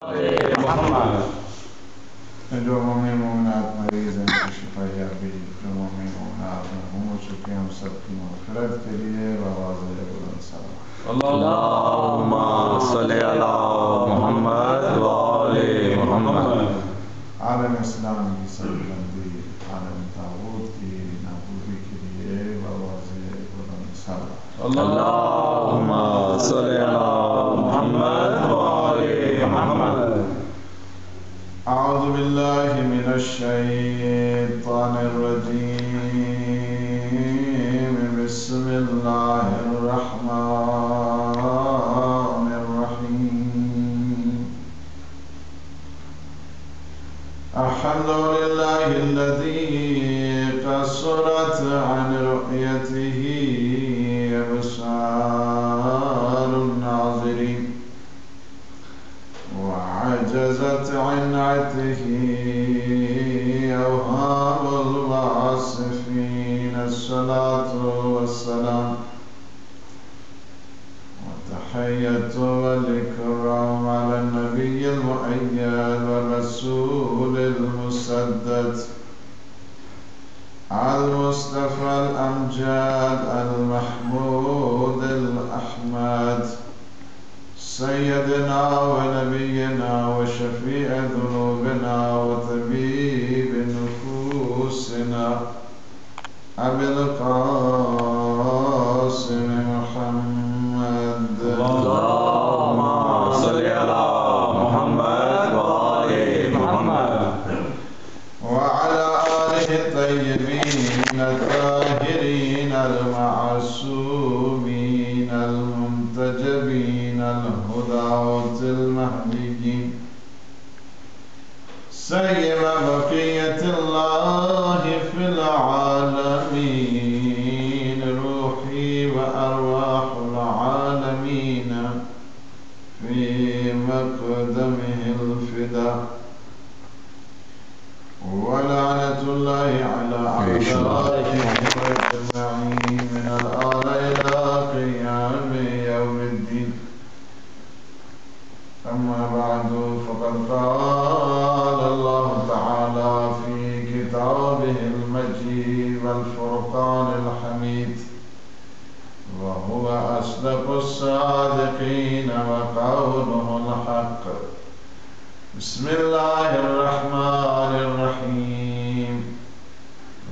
محمد جو مومن مومنات مریض ہیں ان کی شفا یابی، جو مومن مومنات محروم ہو چکے ہیں ہم سب کی مغفرت کے لیے بآواز بلند صلوات۔ اللہم صلی علی محمد و آل محمد۔ عالم اسلام کی سربلندی، عالم طاغوت کی نابودی کے لیے بآواز بلند صلوات۔ اللہم صلی علی محمد و آل محمد۔ اعوذ باللہ من الشیطان الرجیم، بسم اللہ الرحمن الرحیم۔ الحمد للہ الذی قصرت عن رؤیته ابصار الناظرین وعجزت عنعته أوهام الواصفين، الصلاة والسلام والتحية والإكرام على النبي المؤيد والرسول المسدد المصطفى الأمجاد المحمود الأحمد، سيدنا ونبينا وشفيع ذنوبنا وطبيب نفوسنا أبي القاسم محمد، اللهم صل على محمد وآل محمد، وعلى آله الطيبين الطاهرين المعصومين المنتجبين الهداة المهديين، سيما بقية الله في العالمين، روحي وأرواح العالمين في مقدمه الفداء، ولعنة الله على أعدائه أجمعين من الآن إلى قيام يوم الدين. أما بعد، فقد قال الله تعالى في كتابه المجيد والفرقان الحميد، وهو أصدق الصادقين وقوله الحق. بسم الله الرحمن الرحيم.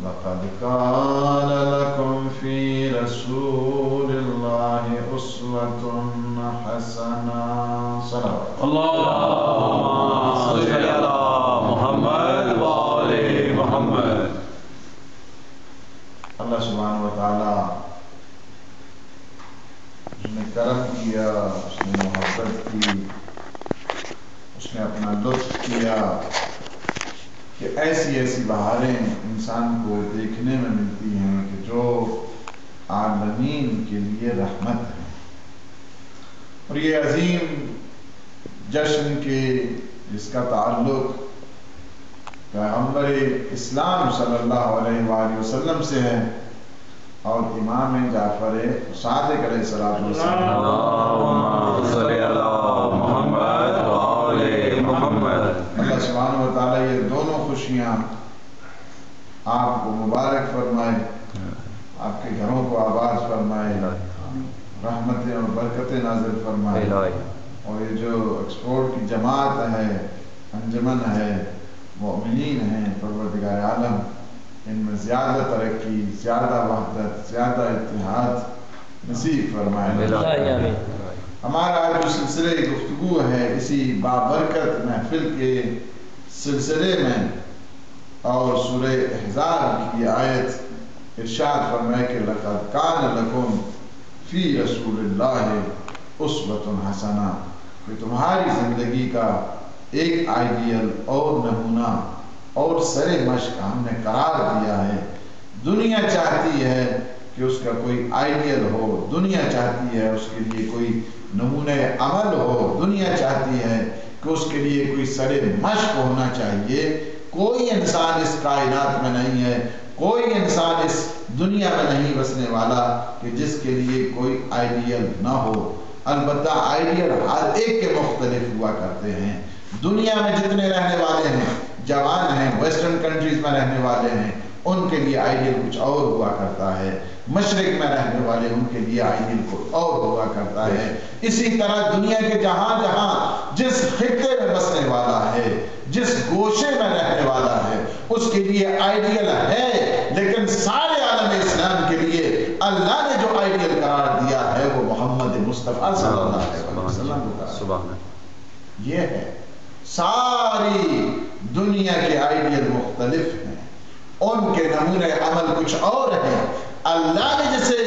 لقد كان لكم في رسول الله أسوة حسنة. صلوات. اللهم صل على محمد وآل محمد۔ اللہ سبحانہ وتعالی اس نے کرم کیا، اس نے محبت کی، اس نے اپنا لطف کیا کہ ایسی ایسی بہاریں انسان کو دیکھنے میں ملتی ہیں کہ جو عالمین کے لیے رحمت ہے، اور یہ عظیم جشن کے جس کا تعلق پیغمبر اسلام صلی اللہ علیہ وآلہ وسلم سے ہے اور امام جعفر صادق علیہ السلام۔ اللہم صل علی محمد و آل محمد۔ اللہ سبحانہ وتعالی یہ دونوں خوشیاں آپ کو مبارک فرمائے، آپ کے گھروں کو آباد فرمائے، رحمتیں اور برکتیں نازل فرمائے، اور یہ جو ایکسپورٹ کی جماعت ہے، انجمن ہے، مؤمنین ہیں، پروردگار عالم ان میں زیادہ ترقی، زیادہ وحدت، زیادہ اتحاد نصیب فرمائے۔ ہمارا آج جو سلسلے گفتگو ہے اسی بابرکت محفل کے سلسلے میں، اور سورہ احزاب کی آیت ارشاد فرمائے کہ لَقَدْ كَانَ لَكُمْ فِي رَسُولِ اللَّهِ أُسْوَةٌ حَسَنَةٌ، کہ تمہاری زندگی کا ایک آئیڈیل اور نمونہ اور سر مشق ہم نے قرار دیا ہے۔ دنیا چاہتی ہے کہ اس کا کوئی آئیڈیل ہو، دنیا چاہتی ہے اس کے لیے کوئی نمونہ عمل ہو، دنیا چاہتی ہے کہ اس کے لیے کوئی سر مشق ہونا چاہیے۔ کوئی انسان اس کائنات میں نہیں ہے، کوئی انسان اس دنیا میں نہیں بسنے والا کہ جس کے لیے کوئی آئیڈیل نہ ہو، البتہ آئیڈیل ہر ایک کے مختلف ہوا کرتے ہیں. دنیا میں جتنے رہنے والے ہیں جوان ہیں ویسٹرن کنٹریز میں رہنے والے ہیں ان کے لیے آئیڈیل کچھ اور ہوا کرتا ہے. مشرق میں رہنے والے ان کے لیے آئیڈیل کچھ اور ہوا کرتا ہے. اسی طرح دنیا کے جہاں جہاں جس خطے میں بسنے والا ہے جس گوشے میں رہنے والا ہے اس کے لیے آئیڈیل ہے. لیکن سارے عالم اسلام کے لیے اللہ نے جو آئیڈیل قرار دیا ہے وہ محمد مصطفیٰ صلی اللہ علیہ وسلم کو. یہ ہے ساری دنیا کے آئیڈیل مختلف ہیں ان کے نمونے عمل کچھ اور ہیں. اللہ نے جسے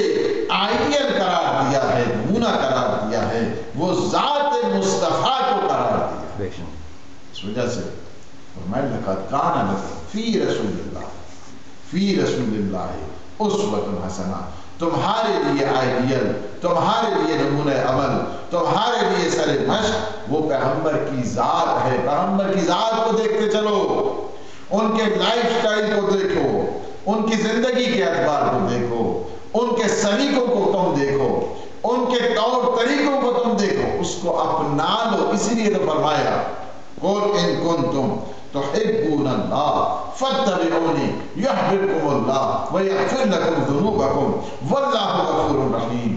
آئیڈیل قرار دیا ہے نمونہ قرار دیا ہے وہ ذات مصطفیٰ کو قرار دیا. اس وجہ سے فرمایا لقد کان لکم فی رسول اللہ اسوۃ حسنہ. تمہارے لیے آئیڈیل تمہارے لیے نمونہ عمل تمہارے لیے سر مشق وہ پیغمبر کی ذات ہے. پیغمبر کی ذات کو دیکھتے چلو ان کے لائف سٹائل کو دیکھو ان کی زندگی کے اعتبار کو دیکھو ان کے سلیقوں کو تم دیکھو ان کے طور طریقوں کو تم دیکھو اس کو اپنا لو. اسی لیے تو فرمایا قل ان کنتم تحبون اللہ فاتبعونی یحببکم اللہ ویغفر لکم ذنوبکم واللہ غفور رحیم.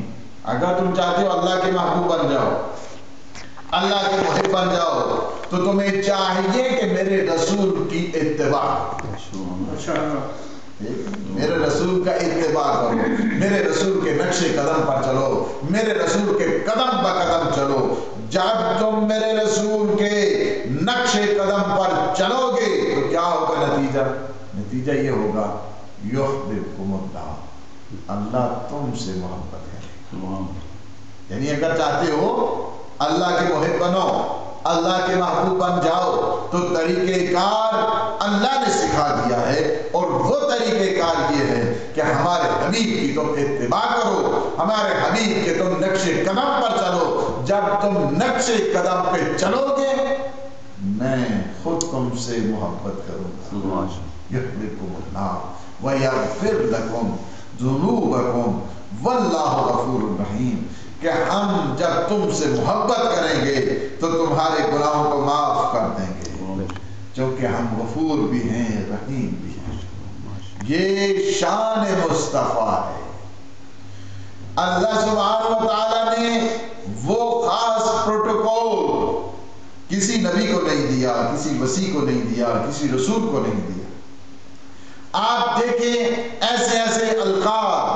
اگر تم چاہتے ہو اللہ کے محبوب بن جاؤ اللہ کے محب بن جاؤ تو تمہیں چاہیے کہ میرے رسول کی اتباع میرے رسول کا اتباع کرو میرے رسول کے نقش قدم پر چلو میرے رسول کے قدم بہ قدم چلو. جب تم میرے رسول کے نقش قدم پر چلو گے تو کیا ہوگا نتیجہ یہ ہوگا یحببکم اللہ اللہ تم سے محبت کرے. یعنی اگر چاہتے ہو اللہ کے محب بنو اللہ کے محبوب بن جاؤ تو طریقہ کار اللہ نے سکھا دیا ہے اور وہ طریقہ کار یہ ہے کہ ہمارے حبیب کی تم اتباع کرو ہمارے حبیب کے تم نقش قدم پر چلو. جب تم نقش قدم پہ چلو گے میں خود تم سے محبت کروں گا. یحببکم اللہ ویغفر لکم ذنوبکم واللہ غفور رحیم. کہ ہم جب تم سے محبت کریں گے تو تمہارے گناہوں کو معاف کر دیں گے کیونکہ ہم غفور بھی ہیں رحیم بھی ہیں. یہ شان مصطفیٰ ہے. اللہ سبحانہ و تعالی نے وہ خاص پروٹوکول کسی نبی کو نہیں دیا کسی وصی کو نہیں دیا کسی رسول کو نہیں دیا. آپ دیکھیں ایسے ایسے القاب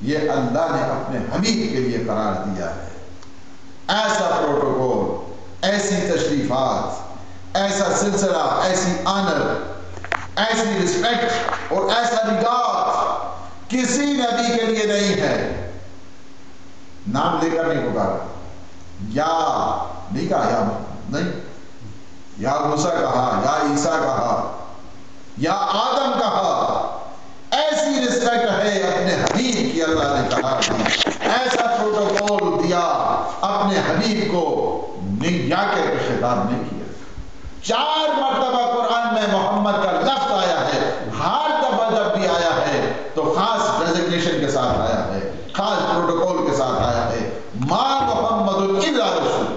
یہ اللہ نے اپنے حبیب کے لیے قرار دیا ہے. ایسا پروٹوکول ایسی تشریفات ایسا سلسلہ ایسی آنر ایسی رسپیکٹ اور ایسا ریگارڈ کسی نبی کے لیے نہیں ہے. نام لے کر نہیں پکارا یا نہیں کہا یا نہیں یا موسیٰ کہا یا عیسیٰ کہا یا آدم کہا. ایسی رسپیکٹ ہے اپنے حبیب کی اللہ نے کہا ایسا پروٹوکول دیا اپنے حبیب کو یا کے خطاب نہیں کیا. 4 مرتبہ قرآن میں محمد کا لفظ آیا ہے. ہر دفعہ جب بھی آیا ہے تو خاص ڈیزگنیشن کے ساتھ آیا ہے خاص پروٹوکول کے ساتھ آیا ہے. ما محمد الا رسول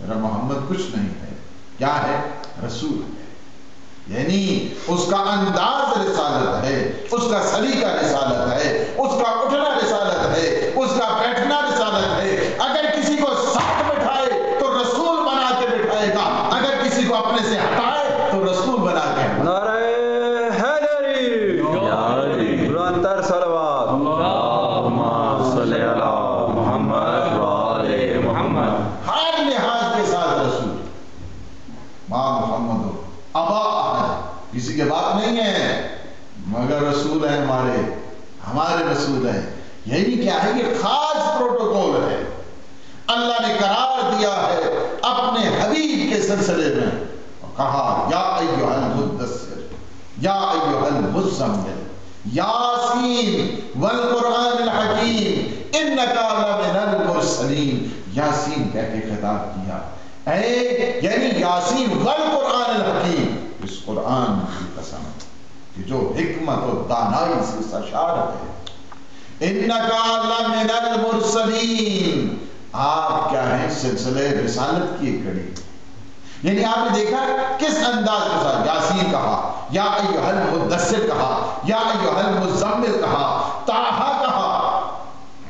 میرا محمد کچھ نہیں ہے کیا ہے رسول ہے. یعنی اس کا انداز رسالت ہے اس کا سلیقہ رسالت ہے اس کا اٹھنا رسالت ہے اس کا بیٹھنا رسالت ہے. اگر کسی کو ساتھ بٹھائے تو رسول بنا کے بٹھائے گا اگر کسی کو اپنے سے ہٹائے تو رسول بنا کے. نعرہ حیدری بلندتر صلوات اللہم صلی علی محمد وآل محمد. ہر لحاظ کے ساتھ رسول ماں محمد ابا کسی کے بات نہیں ہے مگر رسول ہیں ہمارے رسول ہیں. یہی کیا ہے یہ خاص پروٹوکول ہے اللہ نے قرار دیا ہے اپنے حبیب کے سلسلے میں. کہا یا ایھا المدثر یا ایھا المزمل یاسین والقرآن الحکیم انک لمن المرسلین. یاسین کہہ کے خطاب کیا یعنی یاسین والقرآن الحکیم اس قرآن کی قسم کہ جو حکمت و دانائی سے سرشار ہے. انکا لمن المرسلین، آپ کیا ہیں سلسلے رسالت کی ایک کڑی. یعنی آپ نے دیکھا کس انداز کے ساتھ یاسین کہا، یا ایھا المدثر کہا، یا ایھا المزمل کہا، طٰہٰ کہا،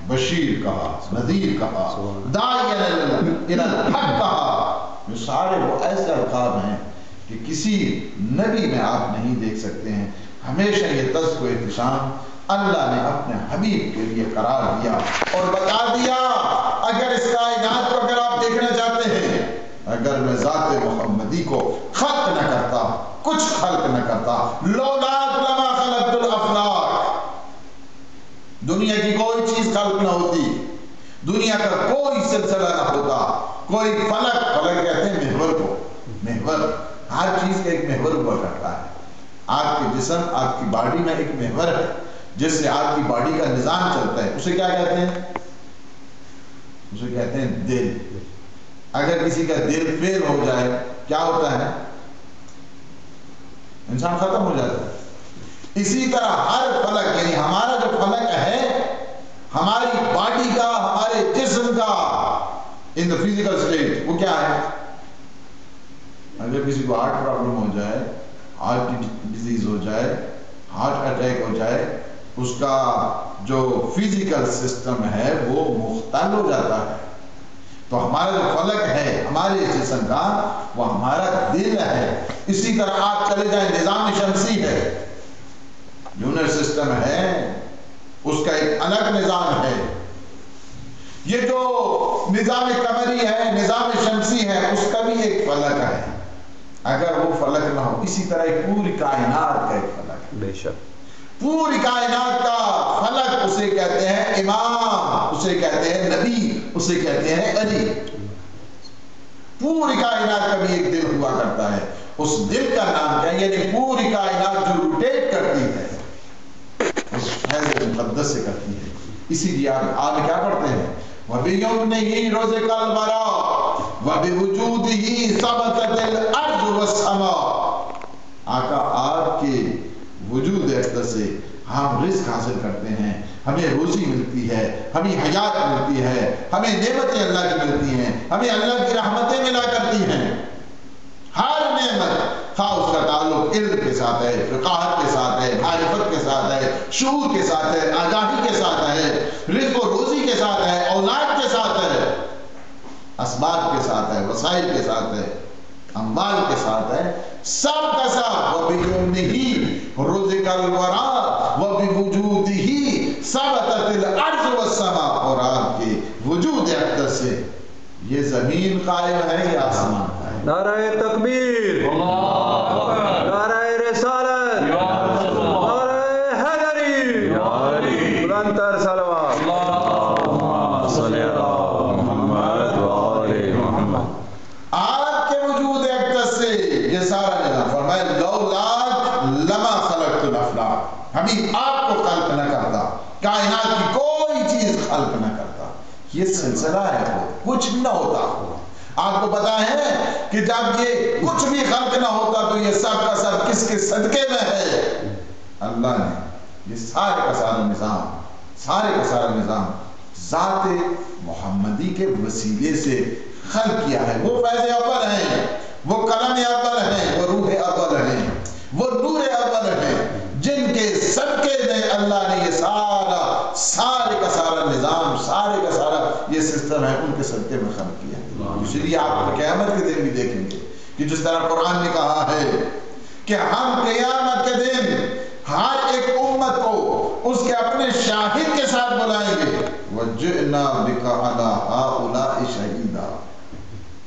بشیر کہا، نذیر کہا، داعیًا الی الحق کہا. یہ سارے وہ ایسے القاب ہیں کہ کسی نبی میں آپ نہیں دیکھ سکتے ہیں. ہمیشہ یہ طرز و احتشام اللہ نے اپنے حبیب کے لیے قرار دیا اور بتا دیا اگر اس کائنات کو اگر آپ دیکھنا چاہتے ہیں، اگر میں ذات محمدی کو خلق نہ کرتا، کچھ خلق نہ کرتا، لولاک لما خلقت الافلاک، دنیا کی کوئی چیز خلق نہ ہوتی، دنیا کا کوئی سلسلہ نہ ہوتا، کوئی فلک کہتے ہیں محور کو، محور ہر چیز کا ایک محور ہوا کرتا ہے. آپ کے جسم، آپ کی باڈی میں ایک محور ہے جس سے آپ کی باڈی کا نظام چلتا ہے. اسے کیا کہتے ہیں؟ اسے کہتے ہیں دل. اگر کسی کا دل فیل ہو جائے کیا ہوتا ہے؟ انسان ختم ہو جاتا ہے. اسی طرح ہر فلک، یعنی ہمارا جو فلک ہے، ہماری باڈی کا، ہمارے جسم کا ان دا فزیکل اسٹیٹ، وہ کیا ہے؟ اگر کسی کو ہارٹ پرابلم ہو جائے، ہارٹ ڈیزیز ہو جائے، ہارٹ اٹیک ہو جائے، اس کا جو فزیکل سسٹم ہے وہ مختل ہو جاتا ہے. تو ہمارا جو فلک ہے ہمارے جسم کا، وہ ہمارا دل ہے. اسی طرح آپ چلے جائیں، نظام شمسی ہے، لونر سسٹم ہے، اس کا ایک الگ نظام ہے. یہ جو نظام قمری ہے، نظام شمسی ہے، اس کا بھی ایک فلک ہے. اگر وہ فلک نہ ہو، اسی طرح ایک پوری کائنات کا ایک فلک ہے. بے شک پوری کائنات کا فلک، اسے کہتے ہیں امام، اسے کہتے ہیں نبی، اسے کہتے ہیں علی. پوری کائنات کا بھی ایک دل ہوا کرتا ہے. اس دل کا نام کیا ہے؟ یعنی پوری کائنات جو روٹیٹ کرتی ہے اس فیض مقدس سے کرتی ہے. اسی لیے آپ کیا پڑھتے ہیں؟ وَبِيُمْنِهِ رُزِقَ الْوَرَىٰ وَبِوُجُودِهِ ثَبَتَتِ الْأَرْضُ وَالسَّمَاءُ. آقا آپ کے وجود اقدس سے ہم رزق حاصل کرتے ہیں، ہمیں روزی ملتی ہے، ہمیں حیات ملتی ہے، ہمیں نعمتیں اللہ کی ملتی ہیں، ہمیں اللہ کی رحمتیں ملا کرتی ہیں. ہر نعمت، خواہ اس کا تعلق علم کے ساتھ ہے، فقاہت کے ساتھ ہے، معرفت کے ساتھ ہے، شعور کے ساتھ ہے، آگاہی کے ساتھ ہے، رزق و روزی کے ساتھ ہے، اولاد کے ساتھ ہے، اسباب کے ساتھ ہے، وسائل کے ساتھ ہے، اموال کے ساتھ ہے، سب کا ساتھ. وَبِيُمْنِهِ رُزِقَ الْوَرَىٰ وَبِوُجُودِهِ ثَبَتَتِ الْأَرْضُ وَالسَّمَاءُ. اور آپ کے وجود اقدس سے یہ زمین قائم ہے یا آسمان ہے؟ نعرہ تکبیر، نعرہ رسالت، نعرہ حیدری، بلند تر صلوات. اللہم صلی علی محمد وآل محمد. آپ کے وجود اقدس سے یہ سارا نظام فرمائے لولاک لما خلقت الافلاک، ہمیں آپ کو خلق نہ کرتا، کائنات کی کوئی چیز خلق نہ کرتا. یہ سلسلہ ہے، کچھ بھی نہ ہوتا. آپ کو پتا ہے کہ جب یہ کچھ بھی خلق نہ ہوتا تو یہ سب کا سب کس کے صدقے میں ہے؟ اللہ نے یہ سارے کا سارا نظام ذات محمدی کے وسیلے سے خلق کیا ہے. وہ فیض اول ہیں، وہ قلم اول ہیں، وہ روح اول ہیں، وہ نور اول ہیں، جن کے صدقے میں اللہ نے یہ سارے کا سارا نظام، سارے کا سارا یہ سسٹم ہے، ان کے صدقے میں خلق کیا. اسی لیے آپ قیامت کے دن بھی دیکھیں گے کہ جس طرح قرآن نے کہا ہے کہ ہم قیامت کے دن ہر ایک امت کو اس کے اپنے شاہد کے ساتھ بلائیں گے. وَجِئْنَا بِكَ عَلَىٰ هَٰؤُلَاءِ شَهِيدًا.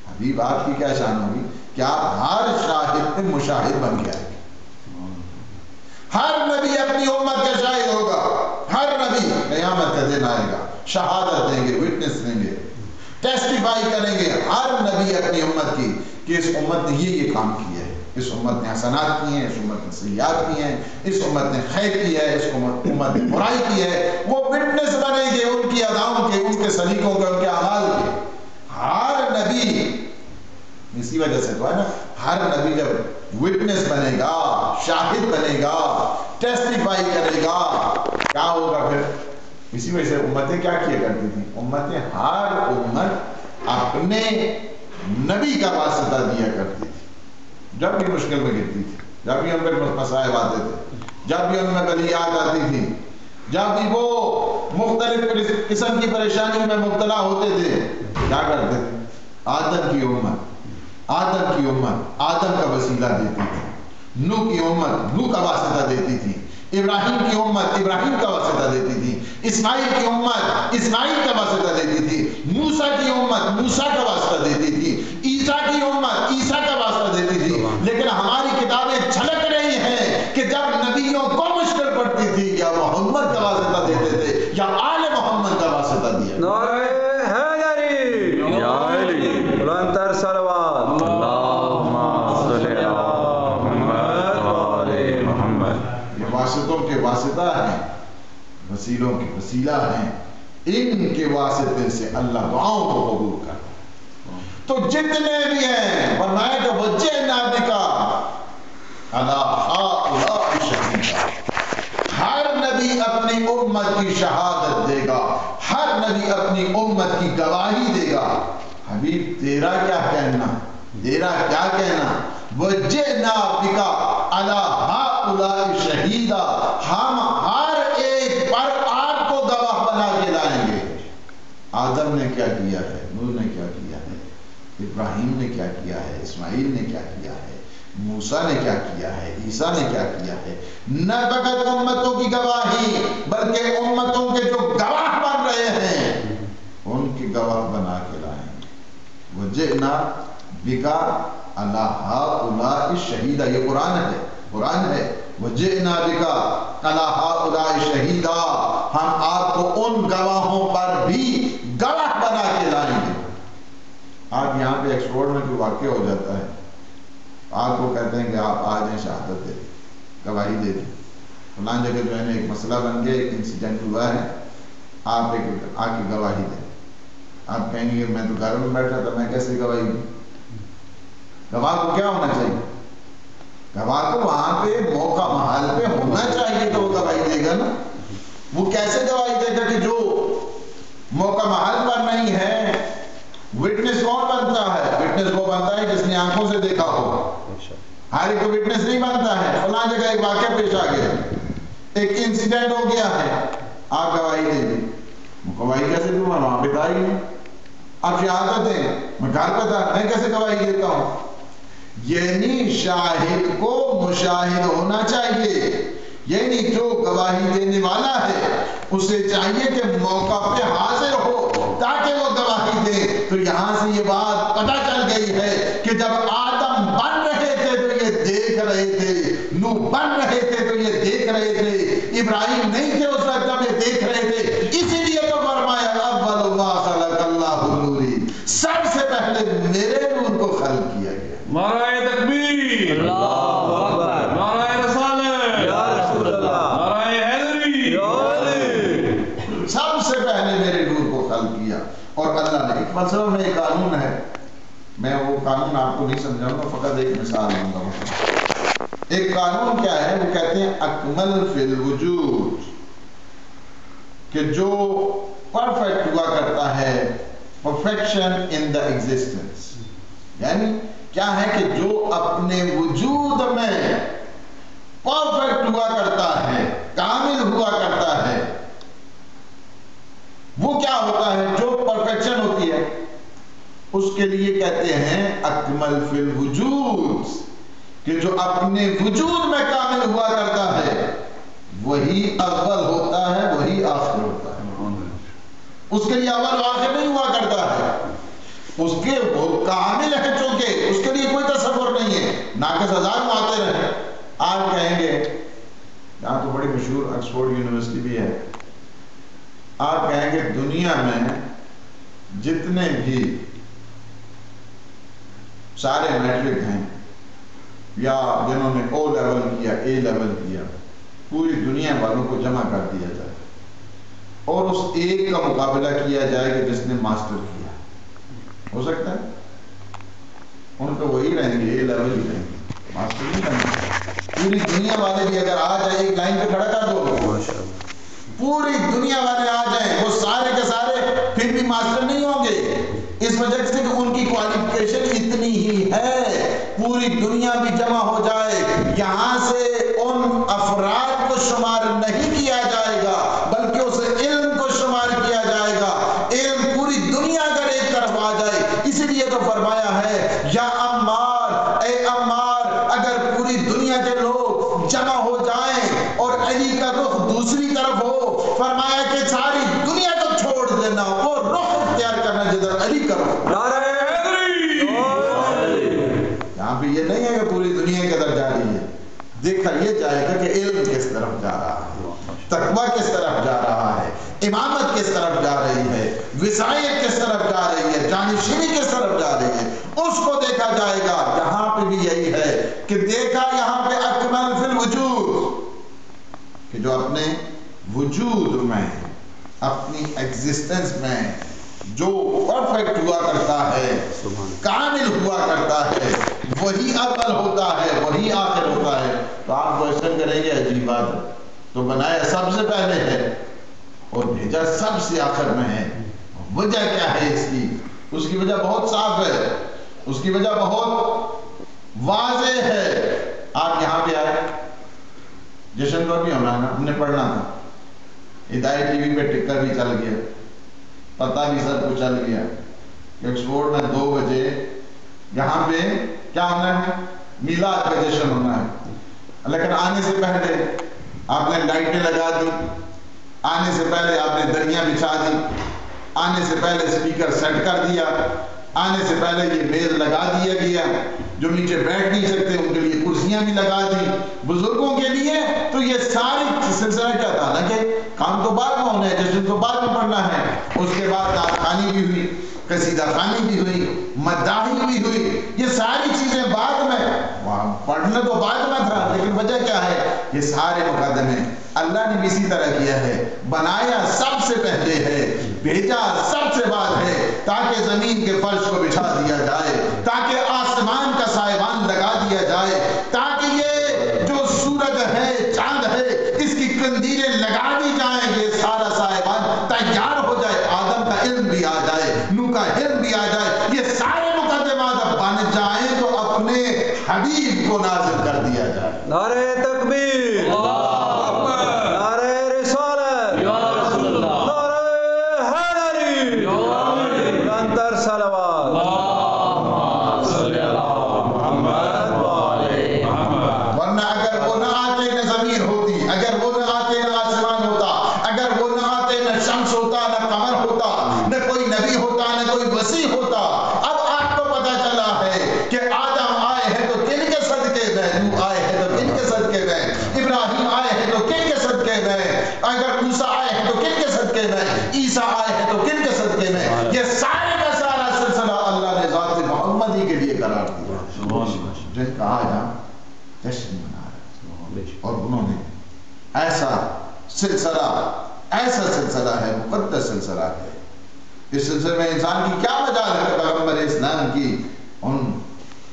حبیب آپ کی کیا شان ہوگی کہ آپ ہر شاہد پہ مشاہد بن کے آئیں گے. ہر نبی اپنی امت کا شاہد ہوگا. ہر نبی قیامت کا دن آئے گا، شہادت دیں گے، وٹنس دیں گے، ٹیسٹیفائی کریں گے ہر نبی اپنی امت کی کہ اس امت نے یہ کام کیا ہے، اس امت نے حسنات کی ہیں، اس امت نے سیئات کی ہیں، اس امت نے خیر کی ہے، اس امت نے برائی کی ہے. وہ وٹنس بنیں گے ان کی اداؤں کے، ان کے سلیقوں کے، ان کے اعمال کے. ہر نبی اسی وجہ سے تو ہے نا، ہر نبی جب وٹنس بنے گا، شاہد بنے گا، ٹیسٹیفائی کرے گا، کیا ہوگا پھر؟ اسی وجہ سے امتیں کیا کیا کرتی تھیں؟ امتیں ہر امت اپنے نبی کا واسطہ دیا کرتی تھی جب بھی مشکل میں گرتی تھی، جب بھی ان پر مسائل آتے تھے، جب بھی ان میں بلیات آتی تھی، جب بھی وہ مختلف قسم کی پریشانی میں مبتلا ہوتے تھے، کیا کرتے تھے؟ آدم کی امت آدم کا وسیلہ دیتی تھی، نوح کی امت نوح کا واسطہ دیتی تھی، ابراہیم کی امت ابراہیم کا واسطہ دیتی تھی، اسماعیل کی امت اسماعیل کا واسطہ دیتی تھی، موسیٰ کی امت موسیٰ کا واسطہ دیتی تھی، عیسیٰ کی امت عیسیٰ کا واسطہ دیتی تھی۔ لیکن ہماری کتابیں چھلک رہی ہیں کہ جب نبیوں کو مشکل پڑتی تھی یا محمد کا واسطہ دیتے تھے یا آل محمد کا واسطہ دیا۔ نعرہ حیدری یا علی بلندتر صلوات اللہم صلی علی محمد و آل محمد۔ یہ واسطوں کے واسطہ ہیں، وسیلوں کے وسیلہ ہیں، ان کے واسطے سے اللہ دعاؤں کو قبول کرتا۔ تو جتنے بھی ہیں فرمایا کہ وجہنا بکا علی ہؤلاء شہیدا، ہر نبی اپنی امت کی شہادت دے گا، ہر نبی اپنی امت کی گواہی دے گا۔ حبیب تیرا کیا کہنا، تیرا کیا کہنا؟ وجہنا بکا علی ہؤلاء شہیدا، ہم ہر ایک پر آپ کو گواہ بنا کے لائیں گے۔ آدم نے کیا کیا ہے، نوح نے کیا کیا ہے، ابراہیم نے کیا کیا ہے، اسماعیل نے کیا کیا ہے، موسیٰ نے کیا کیا ہے، عیسیٰ نے کیا کیا ہے۔ نہ فقط امتوں کی گواہی بلکہ امتوں کے جو گواہ بن رہے ہیں ان کی گواہ بنا کے لائیں گے۔ وجئنا بکا علی ہؤلاء شہیدا، یہ قرآن ہے۔ وجئنا بکا علی ہؤلاء شہیدا، ہم آپ کو ان گواہوں پر بھی گواہ بنا کے لائیں گے۔ آپ یہاں پہ ایکسپورٹ میں کوئی واقع ہو جاتا ہے، آپ کو کہتے ہیں کہ آپ آ جائیں شہادت دے دیں، گواہی دے دیں، فلان جگہ جو ہے نا ایک مسئلہ بن گیا، ایک انسیڈنٹ ہوا ہے، آپ ایک آ کے گواہی دیں۔ آپ کہیں گے میں تو گھر میں بیٹھا تھا، میں کیسے گواہی دوں؟ گواہ کو کیا ہونا چاہیے؟ گواہ کو وہاں پہ موقع محل پہ ہونا چاہیے تو وہ گواہی دے گا نا۔ وہ کیسے گواہی دے گا کہ جو موقع محل پر نہیں ہے؟ وٹنس کون بنتا ہے؟ وٹنس وہ بنتا ہے جس نے آنکھوں سے دیکھا ہو۔ ہر ایک وٹنس نہیں بنتا ہے۔ فلاں جگہ ایک واقعہ پیش آ گیا، ایک انسیڈنٹ ہو گیا ہے، آپ گواہی دے دیں۔ گواہی کیسے دوں؟ میں وہاں پہ تھا ہی نہیں۔ آپ شہادت دیں، میں گھر پہ تھا، میں کیسے گواہی دیتا ہوں؟ یعنی شاہد کو مشاہد ہونا چاہیے، یعنی جو گواہی دینے والا ہے اسے چاہیے کہ موقع پہ حاضر ہو تاکہ وہ گواہی دے۔ تو یہاں سے یہ بات پتہ چل گئی ہے کہ جب آدم بن رہے تھے تو یہ دیکھ رہے تھے، نوح بن رہے تھے تو یہ دیکھ رہے تھے، ابراہیم نہیں تھے اس وقت جب یہ دیکھ رہے تھے۔ اسی لیے تو فرمایا اول ما خلق اللہ نوری، سب سے پہلے میرے نور کو خلق کیا گیا۔ نعرہ تکبیر، اللہ اکبر، نعرہ رسالت، یا رسول اللہ، نعرہ حیدری، یا علی۔ سب سے پہلے میرے نور کو خلق کیا۔ اور اللہ نے ایک فلسفہ میں ایک قانون ہے، میں وہ قانون آپ کو نہیں سمجھاؤں گا، فقط ایک مثال دوں گا۔ ایک قانون کیا ہے؟ وہ کہتے ہیں اکمل فی الوجود، کہ جو پرفیکٹ ہوا کرتا ہے، پرفیکشن ان دا ایگزسٹنس، یعنی کیا ہے کہ جو اپنے وجود میں پرفیکٹ ہوا کرتا ہے، کامل ہوا کرتا ہے، وہ کیا ہوتا ہے؟ جو پرفیکشن ہوتی ہے اس کے لیے کہتے ہیں اکمل فی الوجود، کہ جو اپنے وجود میں کامل ہوا کرتا ہے وہی اول ہوتا ہے، وہی آخر ہوتا ہے۔ اس کے لیے اول آخر نہیں ہوا کرتا ہے، اس کے وہ کامل ہے چونکہ اس کے لیے کوئی تصور نہیں ہے، ناقص ہزار آتے رہے۔ آپ کہیں گے، یہاں تو بڑی مشہور آکسفورڈ یونیورسٹی بھی ہے، آپ کہیں گے دنیا میں جتنے بھی سارے میٹرک ہیں یا جنہوں نے او لیول کیا، اے لیول کیا، پوری دنیا والوں کو جمع کر دیا جائے اور اس ایک کا مقابلہ کیا جائے کہ جس نے ماسٹر کیا، ہو سکتا ہے؟ ان کو وہی رہیں گے، اے لیول ہی رہیں گے، ماسٹر نہیں رہیں گے۔ پوری دنیا والے بھی اگر آ جائے ایک لائن پہ کھڑا کر دو، پوری دنیا والے آ جائیں، وہ سارے کے سارے پھر بھی ماسٹر نہیں ہوں گے، اس وجہ سے کہ ان کی کوالیفیکیشن اتنی ہی ہے۔ پوری دنیا بھی جمع ہو جائے، یہاں سے ان افراد کو شمار نہیں کیا جائے گا، بلکہ اس علم کو شمار کیا جائے گا۔ علم پوری دنیا اگر ایک طرف آ جائے، اسی لیے تو فرمایا ہے یا عمار، اے عمار، اگر پوری دنیا کے لوگ جمع ہو جائیں اور علی کا رخ دوسری طرف ہو، فرمایا کہ ساری دنیا کو چھوڑ دینا، وہ رخ اختیار کرنا جدھر علی کا رخ۔ نعرہ یہاں پہ یہ نہیں ہے کہ پوری دنیا کے طرف جا رہی ہے، دیکھا یہ جائے گا کہ علم کس طرف جا رہا ہے، تقویٰ کس طرف جا رہا ہے، امامت کس طرف جا رہی ہے، وصایت کس طرف جا رہی ہے، جانشینی کس طرف جا رہی ہے، اس کو دیکھا جائے گا۔ یہاں پہ بھی یہی ہے کہ دیکھا یہاں پہ اکمل فی الوجود، کہ جو اپنے وجود میں، اپنی ایگزسٹنس میں جو پرفیکٹ ہوا کرتا ہے، کامل ہوا کرتا ہے، وہی اول ہوتا ہے، وہی آخر ہوتا ہے۔ تو آپ کوشچن کریں گے عجیب بات ہے، تو بنایا سب سے پہلے ہے اور بھیجا سب سے آخر میں ہے، وجہ کیا ہے اس کی؟ اس کی وجہ بہت صاف ہے، اس کی وجہ بہت واضح ہے۔ آپ یہاں پہ آئے، جشن پر بھی ہونا ہے نا، ہم نے پڑھنا تھا، ہدایت ٹی وی پہ ٹکر بھی چل گیا، پتہ بھی سب کچھ چل گیا کہ ایکسپورٹ میں 2 بجے یہاں پہ کیا ہونا ہے، میلاد کا جشن ہونا ہے، لیکن آنے سے پہلے آپ نے لائٹیں لگا دی، آنے سے پہلے آپ نے دریاں بچھا دی، آنے سے پہلے اسپیکر سیٹ کر دیا، آنے سے پہلے یہ میز لگا دیا گیا، جو نیچے بیٹھ نہیں سکتے ان کے لیے کرسیاں بھی لگا دی، بزرگوں کے لیے۔ تو یہ ساری سلسلہ کیا تھا نا کہ کام تو بعد میں ہونا ہے، جشن تو بعد میں پڑھنا ہے۔ اس کے بعد نعت خوانی بھی ہوئی، قصیدہ خوانی بھی ہوئی، مداحی بھی ہوئی، یہ ساری چیزیں بعد میں، پڑھنا تو بعد میں تھا، لیکن وجہ کیا ہے؟ یہ سارے مقدمے اللہ نے بھی اسی طرح کیا ہے، بنایا سب سے پہلے ہے، بھیجا سب سے بعد ہے، تاکہ زمین کے فرش کو بچھا دیا جائے، تاکہ آسمان کا سائبان لگا دیا جائے، تاکہ یہ جو سورج ہے، چاند ہے، اس کی قندیلیں لگا دی جائیں، یہ سارا سائبان تیار ہو جائے، آدم کا علم بھی آ جائے، نوح کا علم بھی آ جائے، یہ سارے مقدمات اب بن جائیں تو اپنے حبیب کو نازل کر دیا جائے۔ نعرہ تکبیر، نعرہ رسالت، نعرہ حیدری، بلندتر صلوات، ورنہ اگر وہ نہ آتے نہ زمین ہوتی، اگر وہ نہ آتے نہ آسمان ہوتا، اگر وہ نہ آتے نہ شمس ہوتا نہ قمر ہوتا، نہ کوئی نبی ہوتا نہ کوئی وسیع ہوتا۔ اب آپ کو پتہ چلا ہے کہ آدم آئے ہیں تو کن کے صدقے میں، نوح آئے ہیں تو کن کے صدقے میں، ابراہیم آئے ہیں تو کن کے صدقے میں، اگر موسیٰ آئے ہیں تو کن کے صدقے میں، عیسیٰ آئے ہیں تو کن کے صدقے میں۔ یہ سارے کا سارا سلسلہ اللہ نے ذات محمدی کے لیے قرار دیا، جن کا آج ہم جشن منا رہے ہیں، اور انہوں نے ایسا سلسلہ ہے، مقدس سلسلہ ہے۔ اس سلسلے میں انسان کی کیا مجال ہے کہ پیغمبر اسلام کی ان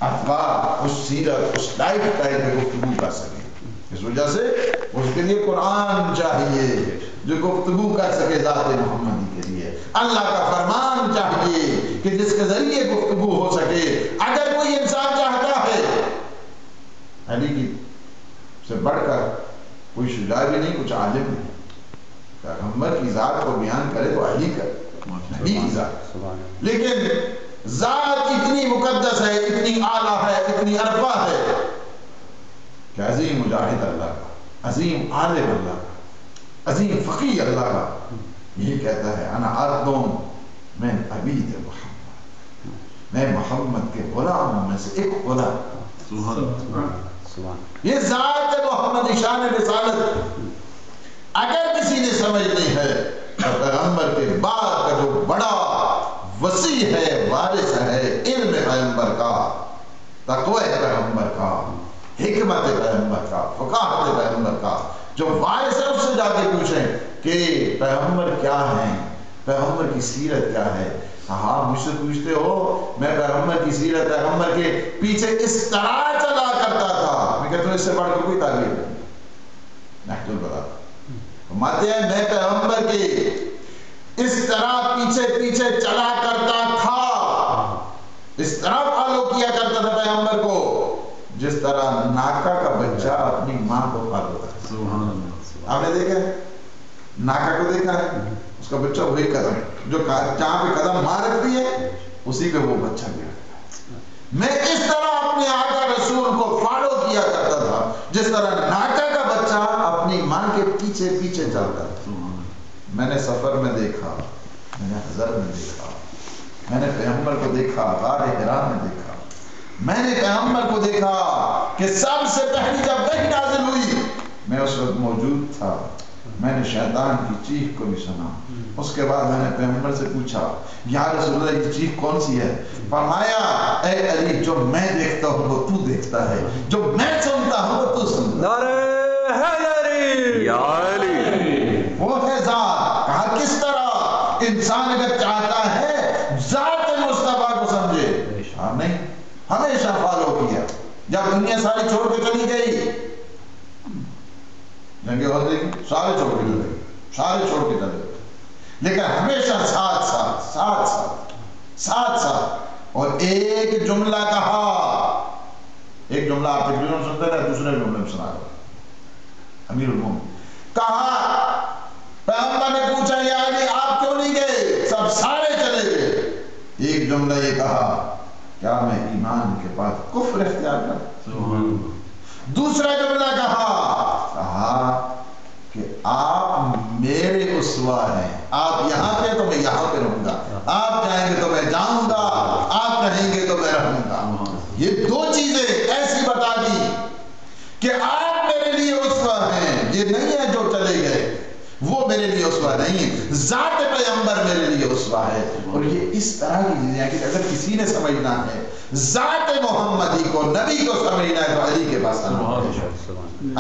اخبار، اس سیرت، اس لائف اسٹائل پہ گفتگو کر سکے۔ اس وجہ سے اس کے لیے قرآن چاہیے جو گفتگو کر سکے ذات محمدی کے لیے، اللہ کا فرمان چاہیے کہ جس کے ذریعے گفتگو ہو سکے۔ اگر کوئی انسان چاہتا ہے علی کی سے بڑھ کر کوئی شجاع بھی نہیں، کچھ عالم نہیں، پیغمبر کی ذات کو بیان کرے تو علی کرے، نبی کی ذات، لیکن ذات اتنی مقدس ہے، اتنی اعلیٰ ہے، اتنی عرفہ ہے کہ عظیم مجاہد اللہ کا، عظیم عالم اللہ کا، عظیم فقیہ اللہ کا یہ کہتا ہے انا عبد من عبید محمد، میں محمد کے غلاموں میں سے ایک غلام۔ یہ ذات محمد شان رسالت اگر کسی نے سمجھنی ہے تو پیغمبر کے بعد کا جو بڑا وسیع ہے، وارث ہے علم پیغمبر کا، تقوی پیغمبر کا، حکمت پیغمبر کا، فقاہت پیغمبر کا، جو وارث ہے اس سے جا کے پوچھیں کہ پیغمبر کیا ہیں، پیغمبر کی سیرت کیا ہے۔ ہاں مجھ سے پوچھتے ہو، میں پیغمبر کی سیرت، پیغمبر کے پیچھے اس طرح چلا کرتا تھا، میں کہتا ہوں اس سے بڑھ کے کوئی تعبیر نہیں، نحت البلاغہ، فرماتے ہیں میں پیغمبر کے اس طرح پیچھے پیچھے چلا کرتا تھا، اس طرح فالو کیا کرتا تھا پیغمبر کو جس طرح ناکا کا بچہ اپنی ماں کو فالو کرتا۔ سبحان اللہ۔ آپ نے دیکھا ہے ناکا کو دیکھا ہے، اس کا بچہ وہی قدم جو جہاں پہ قدم ماں رکھتی ہے اسی پہ وہ بچہ بھی رکھتا ہے۔ میں اس طرح اپنے آقا رسول کو فالو کیا کرتا تھا جس طرح ناکا کا بچہ اپنی ماں کے پیچھے پیچھے چلتا تھا۔ میں نے سفر میں دیکھا، میں نے حضر میں دیکھا، میں نے پیغمبر کو دیکھا غار حرا میں دیکھا، میں نے پیغمبر کو دیکھا کہ سب سے پہلی جب وحی نازل ہوئی میں اس وقت موجود تھا، میں نے شیطان کی چیخ کو بھی سنا۔ اس کے بعد میں نے پیغمبر سے پوچھا یا رسول اللہ یہ چیخ کون سی ہے؟ فرمایا اے علی جو میں دیکھتا ہوں وہ تو دیکھتا ہے، جو میں سنتا ہوں وہ تو سنتا ہے۔ نعرہ حیدری یا علی، وہ ہے ذات۔ کہا کس طرح انسان اگر چاہتا ہے ذات مصطفیٰ کو سمجھے، ہم نہیں ہمیشہ فالو کیا۔ جب دنیا ساری چھوڑ کے چلی گئی، جنگیں ہوتی سارے چھوڑ کے چلے گئے، سارے چھوڑ کے چلے گئے، لیکن ہمیشہ ساتھ ساتھ ساتھ ساتھ ساتھ ساتھ۔ اور ایک جملہ کہا، ایک جملہ آپ تقریباً سنتے رہے، دوسرے جملے میں سنا رہا امیر المومنین کہا، پیغمبر نے پوچھا یا علی آپ کیوں نہیں گئے؟ سب سارے چلے گئے۔ ایک جملہ یہ کہا کیا میں ایمان کے بعد کفر اختیار کروں؟ دوسرا جملہ کہا کہ آپ میرے اسوہ ہیں، آپ یہاں پہ تو میں یہاں پہ رہوں گا، آپ جائیں گے تو میں جاؤں گا، آپ رہیں گے تو میں رہوں گا۔ یہ دو چیزیں ایسی بتا دی کہ آپ میرے لیے اسوہ ہیں، یہ نہیں ہے جو چلے گئے وہ میرے لیے اسوہ نہیں ہے، ذات پیغمبر میرے لیے اسوہ ہے۔ اور یہ اس طرح کی چیزیں ہیں کہ اگر کسی نے سمجھنا ہے ذات محمدی کو، نبی کو سمجھنا ہے تو علی کے پاس آنا ہے،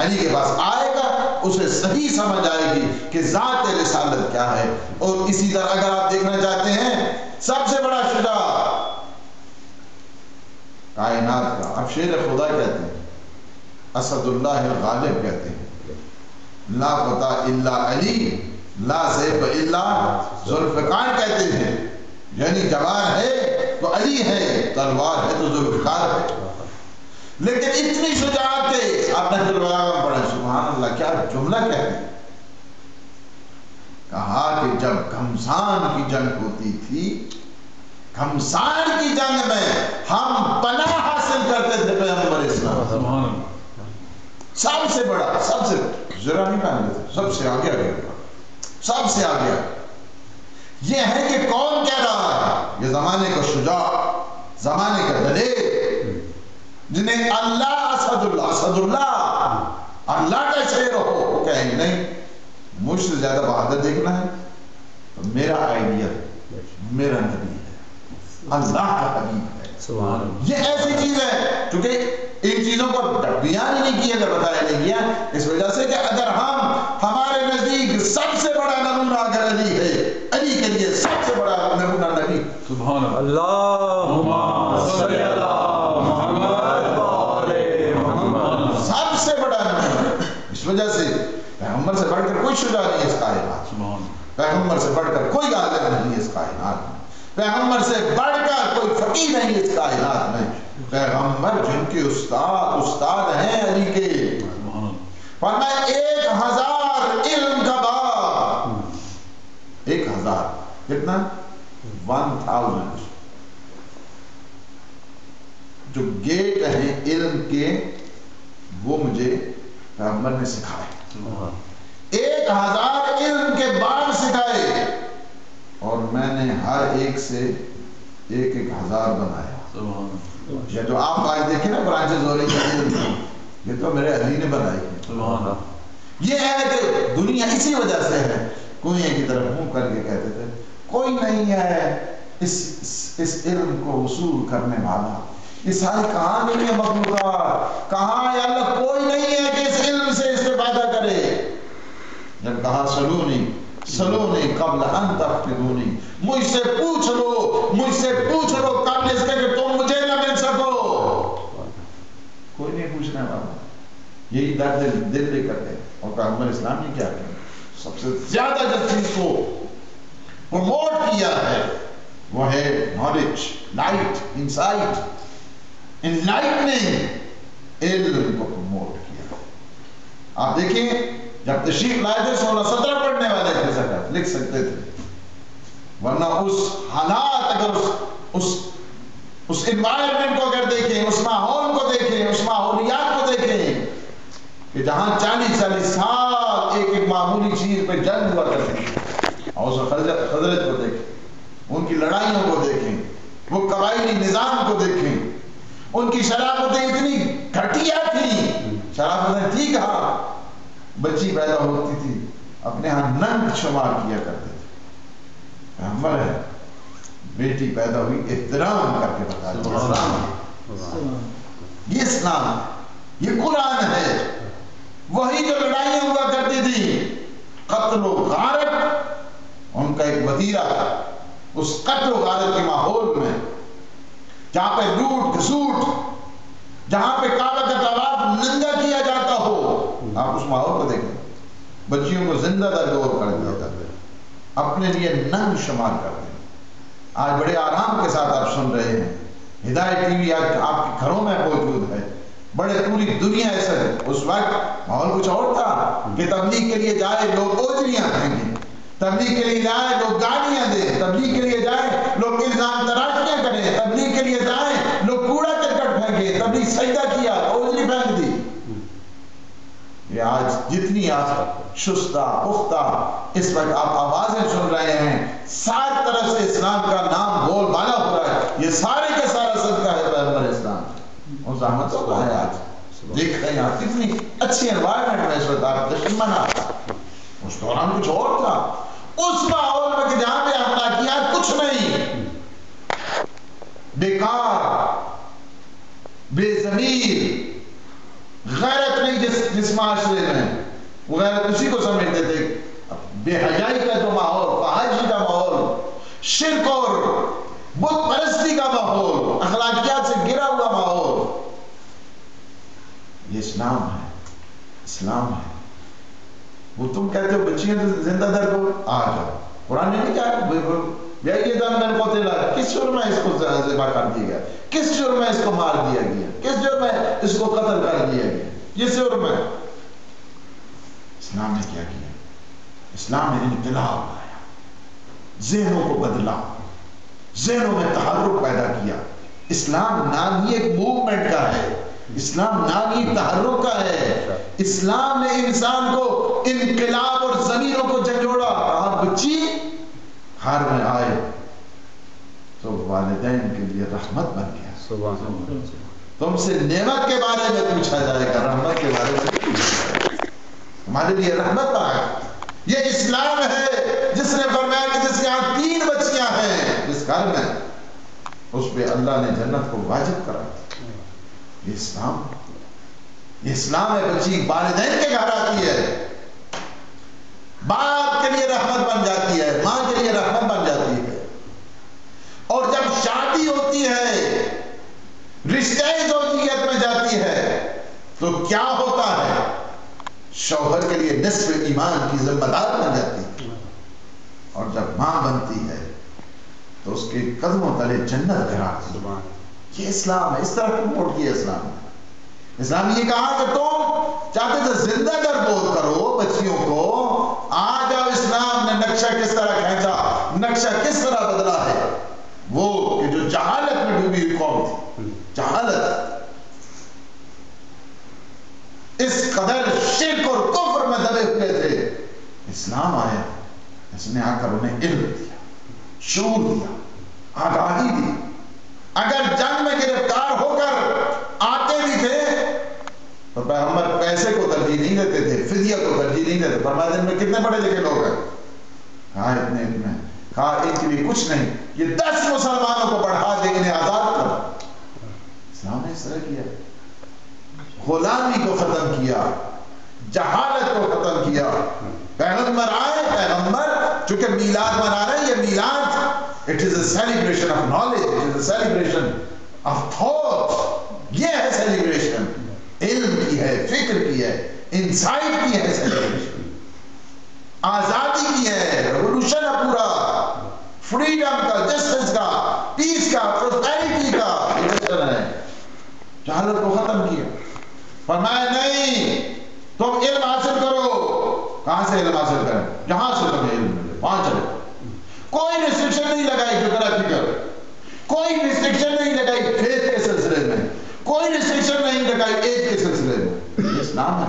علی کے پاس آئے گا، اسے صحیح سمجھ آئے گی کہ ذات رسالت کیا ہے۔ اور اسی طرح اگر آپ دیکھنا چاہتے ہیں سب سے بڑا شجاع کائنات کا، اب شیر خدا کہتے ہیں، اسد اللہ الغالب کہتے ہیں، لا فتح الا علی لا سیف الا ذوالفقار کہتے ہیں، یعنی جوان ہے تو علی ہے، تلوار ہے تو ذوالفقار ہے۔ لیکن اتنی شجاعت کے آپ نے البلاغہ میں پڑھیں، سبحان اللہ کیا جملہ کہتے ہیں، کہا کہ جب گھمسان کی جنگ ہوتی تھی، گھمسان کی جنگ میں ہم پناہ حاصل کرتے تھے پیغمبر اسلام، سب سے بڑا، سب سے ذرا نہیں پہن لیتے، سب سے آگے آگے، سب سے آگے آگے۔ یہ ہے کہ کون کہہ رہا ہے؟ یہ زمانے کا شجاع، زمانے کا دلیر، جنہیں اللہ اسد اللہ اللہ کا شعر ہو، وہ کہیں گے نہیں مجھ سے زیادہ بہادر دیکھنا ہے تو میرا آئیڈیا میرا نبی ہے، اللہ کا حبیب ہے۔ یہ ایسی چیز ہے کیونکہ ان چیزوں کو بیان ہی نہیں کیا گیا، بتایا نہیں گیا، اس وجہ سے کہ اگر ہمارے نزدیک سب سے بڑا نمونہ اگر علی ہے، علی کے لیے سب سے بڑا نمونہ نبی، سبحان اللہ، اللہم صلی علی محمد وآلِ محمد، سب سے بڑا نمونہ۔ اس وجہ سے پیغمبر سے بڑھ کر کوئی شجاع نہیں ہے اس کائنات، پیغمبر سے بڑھ کر کوئی عالم نہیں ہے اس کائنات میں، پیغمبر سے بڑھ کر کوئی فقیہ نہیں ہے اس کائنات میں۔ پیغمبر جن کے استاد ہیں علی کے، فرمایا 1000 علم کا باب، 1000 کتنا 1000 جو گیٹ ہیں علم کے وہ مجھے پیغمبر نے سکھائے، 1000 علم کے باب سکھائے، اور میں نے ہر ایک سے 1000 بنایا۔ یہ جو آپ آج دیکھیں نا برانچز ہو رہی ہیں، یہ تو میرے علی نے بنائی ہے۔ یہ ہے کہ دنیا اسی وجہ سے ہے، کنویں کی طرف منہ کر کے کہتے تھے کوئی نہیں ہے اس علم کو وصول کرنے والا، یہ ساری کہاں نہیں ہے مخلوقات، کہاں ہے اللہ، کوئی نہیں ہے کہ اس علم سے استفادہ کرے۔ جب کہا سلونی قبل ان تفتنونی، مجھ سے پوچھ لو قبل اس کے کہ تم مجھے نہ مل سکو۔ کوئی نہیں پوچھنے والا، یہی درد دل لے کرتے۔ اور پیغمبر اسلام نے کیا کیا؟ سب سے زیادہ جس چیز کو پروموٹ کیا ہے وہ ہے نالج، لائٹ، انسائٹ، انلائٹننگ، علم کو پروموٹ کیا۔ آپ دیکھیں جب تشریف لائے تھے 16-17 پڑھنے والے تھے زکات لکھ سکتے تھے، ورنہ اس حالات اگر اس انوائرمنٹ کو اگر دیکھیں، اس ماحول کو دیکھیں، اس ماحولیات کو دیکھیں کہ جہاں 40 سال ایک معمولی چیز پہ جنگ ہوا کرتی تھی، اور اس خزرج کو دیکھیں، ان کی لڑائیوں کو دیکھیں، وہ قبائلی نظام کو دیکھیں، ان کی شرافتیں اتنی گھٹیا تھیں، شرافتیں تھی کہاں، بچی پیدا ہوتی تھی اپنے ہاں ننگ شمار کیا کرتے تھے، پیغمبر ہے بیٹی پیدا ہوئی احترام کر کے بتا دیا، یہ اسلام ہے، یہ قرآن ہے۔ وہی جو لڑائیاں ہوا کرتی تھی، قتل و غارت ان کا ایک وتیرہ تھا، اس قتل و غارت کے ماحول میں جہاں پہ لوٹ گھسوٹ، جہاں پہ کعبہ کا طواف ننگا کیا جاتا ہو، آپ اس ماحول کو دیکھیں، بچیوں کو زندہ در دور کر دیا جاتا ہے، اپنے لیے ننگ شمار کرتے ہیں۔ آج بڑے آرام کے ساتھ آپ سن رہے ہیں، ہدایت ٹی وی آج آپ کے گھروں میں موجود ہے، بڑے پوری دنیا ایسا ہے۔ اس وقت ماحول کچھ اور تھا کہ تبلیغ کے لیے جائے لوگ اوجریاں پھینکیں، تبلیغ کے لیے جائے لوگ گالیاں دیں، تبلیغ کے لیے جائے لوگ الزام تراشیاں کریں، تبلیغ کے لیے جائیں لوگ کوڑا کرکٹ پھینکیں، تبلیغ سجدہ کیا اوجری پھینک دی۔ یہ آج جتنی شستہ پختہ اس وقت آپ آوازیں سن رہے ہیں، 7 طرف سے اسلام کا نام بول بالا ہو رہا ہے، یہ سارے کے سارا صدقہ ہے پیغمبر اسلام اور زحمتوں کا ہے۔ آج دیکھ رہے ہیں آپ کتنی اچھی انوائرمنٹ میں اس وقت آپ جشن منا، اس دوران کچھ اور تھا، اس ماحول میں کہ جہاں پہ اخلاقیات کچھ نہیں، بیکار، بے ضمیر، غیرت نہیں جس معاشرے میں، وہ غیرت اسی کو سمجھتے تھے، بے حیائی کا جو ماحول، فحاشی کا ماحول، شرک اور بت پرستی کا ماحول، اخلاقیات سے گرا ہوا ماحول، یہ اسلام ہے، اسلام ہے۔ وہ تم کہتے ہو بچیاں زندہ در کو آ جاؤ، قرآن نے نہیں کہا یہ دم میں قتل، کس جرم میں اس کو ذبح کر دیا گیا، کس جرم میں اس کو مار دیا گیا، کس جرم میں اس کو قتل کر دیا گیا، یہ جرم ہے۔ اسلام نے کیا کیا؟ اسلام نے انقلاب لایا، ذہنوں کو بدلا، ذہنوں میں تحرک پیدا کیا۔ اسلام نام ہی ایک موومنٹ کا ہے، اسلام نام ہی تحرک کا ہے۔ اسلام نے انسان کو انقلاب اور ضمیروں کو جھنجھوڑا۔ کہا بچی گھر میں آئے تو والدین کے لیے رحمت بن گیا۔ تم سے نعمت کے بارے میں پوچھا جائے گا، رحمت کے بارے میں پوچھا جائے گا، ہمارے لیے رحمت آئے۔ یہ اسلام ہے جس نے فرمایا کہ جس کے یہاں 3 بچیاں ہیں جس گھر میں، اس پہ اللہ نے جنت کو واجب کرا۔ یہ اسلام، یہ اسلام ہے۔ بچی والدین کے گھر آتی ہے، باپ کے لیے رحمت بن جاتی ہے، ماں کے لیے رحمت بن جاتی ہے۔ اور جب شادی ہوتی ہے، رشتے زوجیت میں جاتی ہے، تو کیا ہوتا ہے؟ شوہر کے لیے نصف ایمان کی ذمہ دار بن جاتی ہے، اور جب ماں بنتی ہے تو اس کے قدموں تلے جنت گراتی ہے۔ یہ اسلام ہے، اس طرح پروموٹ کیا اسلام نے۔ اسلام یہ کہا کہ تم چاہتے تھے زندہ در بول کرو بچیوں کو، آ جاؤ، اسلام نے نقشہ کس طرح کھینچا، نقشہ کس طرح بدلا ہے۔ وہ کہ جو جہالت میں ڈوبی ہوئی قوم تھی، جہالت، اس قدر شرک اور کفر میں دبے ہوئے تھے، اسلام آیا، اس نے آ کر انہیں علم دیا، شعور دیا، آگاہی دی۔ اگر جنگ میں گرفتار ہو کر آتے بھی تھے تو پیغمبر پیسے کو ترجیح نہیں دیتے تھے، فدیہ کو ترجیح نہیں دیتے۔ فرمایا دن میں کتنے پڑھے لکھے لوگ ہیں؟ کہا اتنے۔ کہا ان کے لیے کچھ نہیں، یہ 10 مسلمانوں کو پڑھا دے، انہیں آزاد کرو۔ اسلام نے اس طرح کیا، غلامی کو ختم کیا، جہالت کو ختم کیا۔ پیغمبر آئے، پیغمبر چونکہ میلاد منا رہے ہیں، یہ میلاد it is a celebration of knowledge, it is a celebration of thought، یہ ہے celebration، علم کی ہے، فکر کی ہے، انسائٹ کی ہے celebration۔ جہالت کو ختم کیا. فرمایا نہیں، تم علم حاصل کرو. کہاں سے علم حاصل کریں؟ جہاں سے تمہیں علم ملے وہاں چلے. کوئی ریسٹرکشن نہیں لگائی جغرافیکل، کوئی ریسٹرکشن نہیں لگائی فیتھ کے سلسلے میں، کوئی ریسٹرکشن نہیں لگائی ایج کے سلسلے میں. یہ اسلام ہے.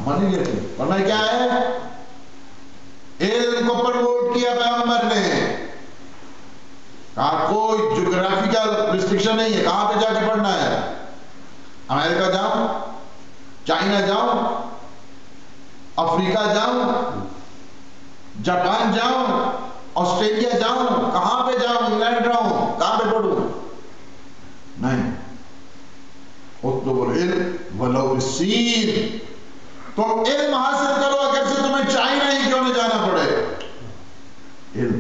مانی لیتے فرمایا کیا ہے؟ علم کو پروموٹ کیا پیغمبر نے. کہا کوئی جغرافیکل ریسٹرکشن نہیں ہے، کہاں پہ جا کے پڑھنا ہے. امریکہ جاؤں، چائنا جاؤں، افریقہ جاؤں، جاپان جاؤں، آسٹریلیا جاؤں، کہاں پہ جاؤں، انگلینڈ جاؤں، کہاں پہ پڑھوں؟ نہیں. اطلب العلم ولو بالسین. تم علم حاصل کرو اگر سے تمہیں چائنا ہی کیوں نہ جانا پڑے. علم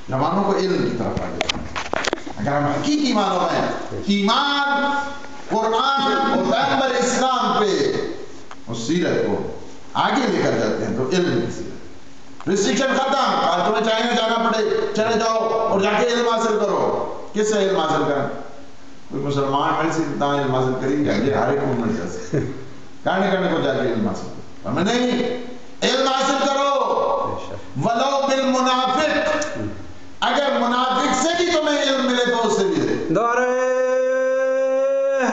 جوانوں کو علم کی طرف آگے. اگر ہم حقیقی معنوں میں ایمان قرآن اور پیغمبر اسلام پہ اور سیرت کو آگے لے کر جاتے ہیں تو علم کی سیرت. ریسٹرکشن ختم. آج تمہیں چائنا جانا پڑے، چلے جاؤ اور جا کے علم حاصل کرو. کس سے علم حاصل کریں؟ کوئی مسلمان میں سے اتنا علم حاصل کریں گے یہ ہر ایک کو مل جائے کرنے کو جا کے علم حاصل کرو. ہمیں نہیں، علم حاصل کرو ولو بالمنافق. اگر منافق سے بھی تمہیں علم ملے تو اس سے بھی دے. دارے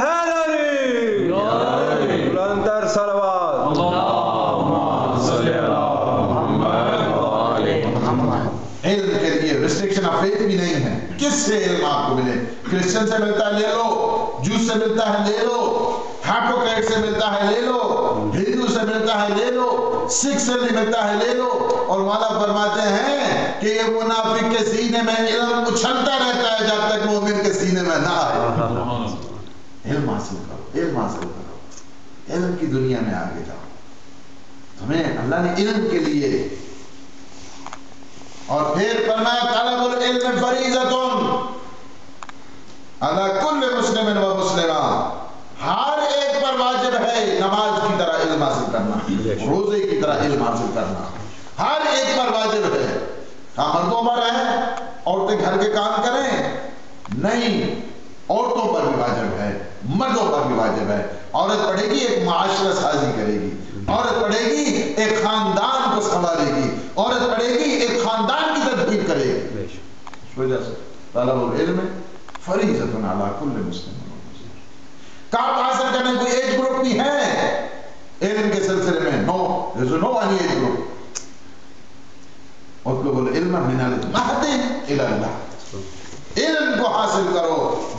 حیدری بلندتر صلوات. اللهم صل علی محمد وآل محمد. علم کے لیے ریسٹرکشن آف فیتھ بھی نہیں ہے. کس سے علم آپ کو ملے؟ کرسچن سے ملتا ہے لے لو، جوس سے ملتا ہے لے لو، ہیپوکریٹ سے ملتا ہے لے لو، ہندو سے ملتا ہے لے لو، سکھ سے بھی ملتا ہے لے لو. اور مولا فرماتے ہیں کہ یہ منافق کے سینے میں علم اچھلتا رہتا ہے جب تک مومن کے سینے میں نہ آئے. علم حاصل کرو، علم حاصل کرو، علم کی دنیا میں آگے جاؤ. تمہیں اللہ نے علم کے لیے اور پھر فرمایا طلب العلم فریضۃ علی کل مسلم و مسلمہ. ہر ایک پر واجب ہے نماز کی طرح علم حاصل کرنا، روزے کی طرح علم حاصل کرنا. ہر ایک پر واجب ہے. مردوں پر ہے عورتیں گھر کے کام کریں؟ نہیں، عورتوں پر بھی واجب ہے، مردوں پر بھی واجب ہے. عورت پڑھے گی ایک معاشرہ سازی کرے گی، عورت پڑھے گی ایک خاندان کو سنبھالے گی، عورت پڑھے گی ایک خاندان کی تدبیر کرے گی. اس وجہ سے طلب العلم فریضۃ علی کل مسلم. کام حاصل کرنے کوئی ایج گروپ بھی ہے علم کے سلسلے میں؟ نو، there is no any age group. اطلب العلم من المہد الی اللحد. علم کو حاصل کرو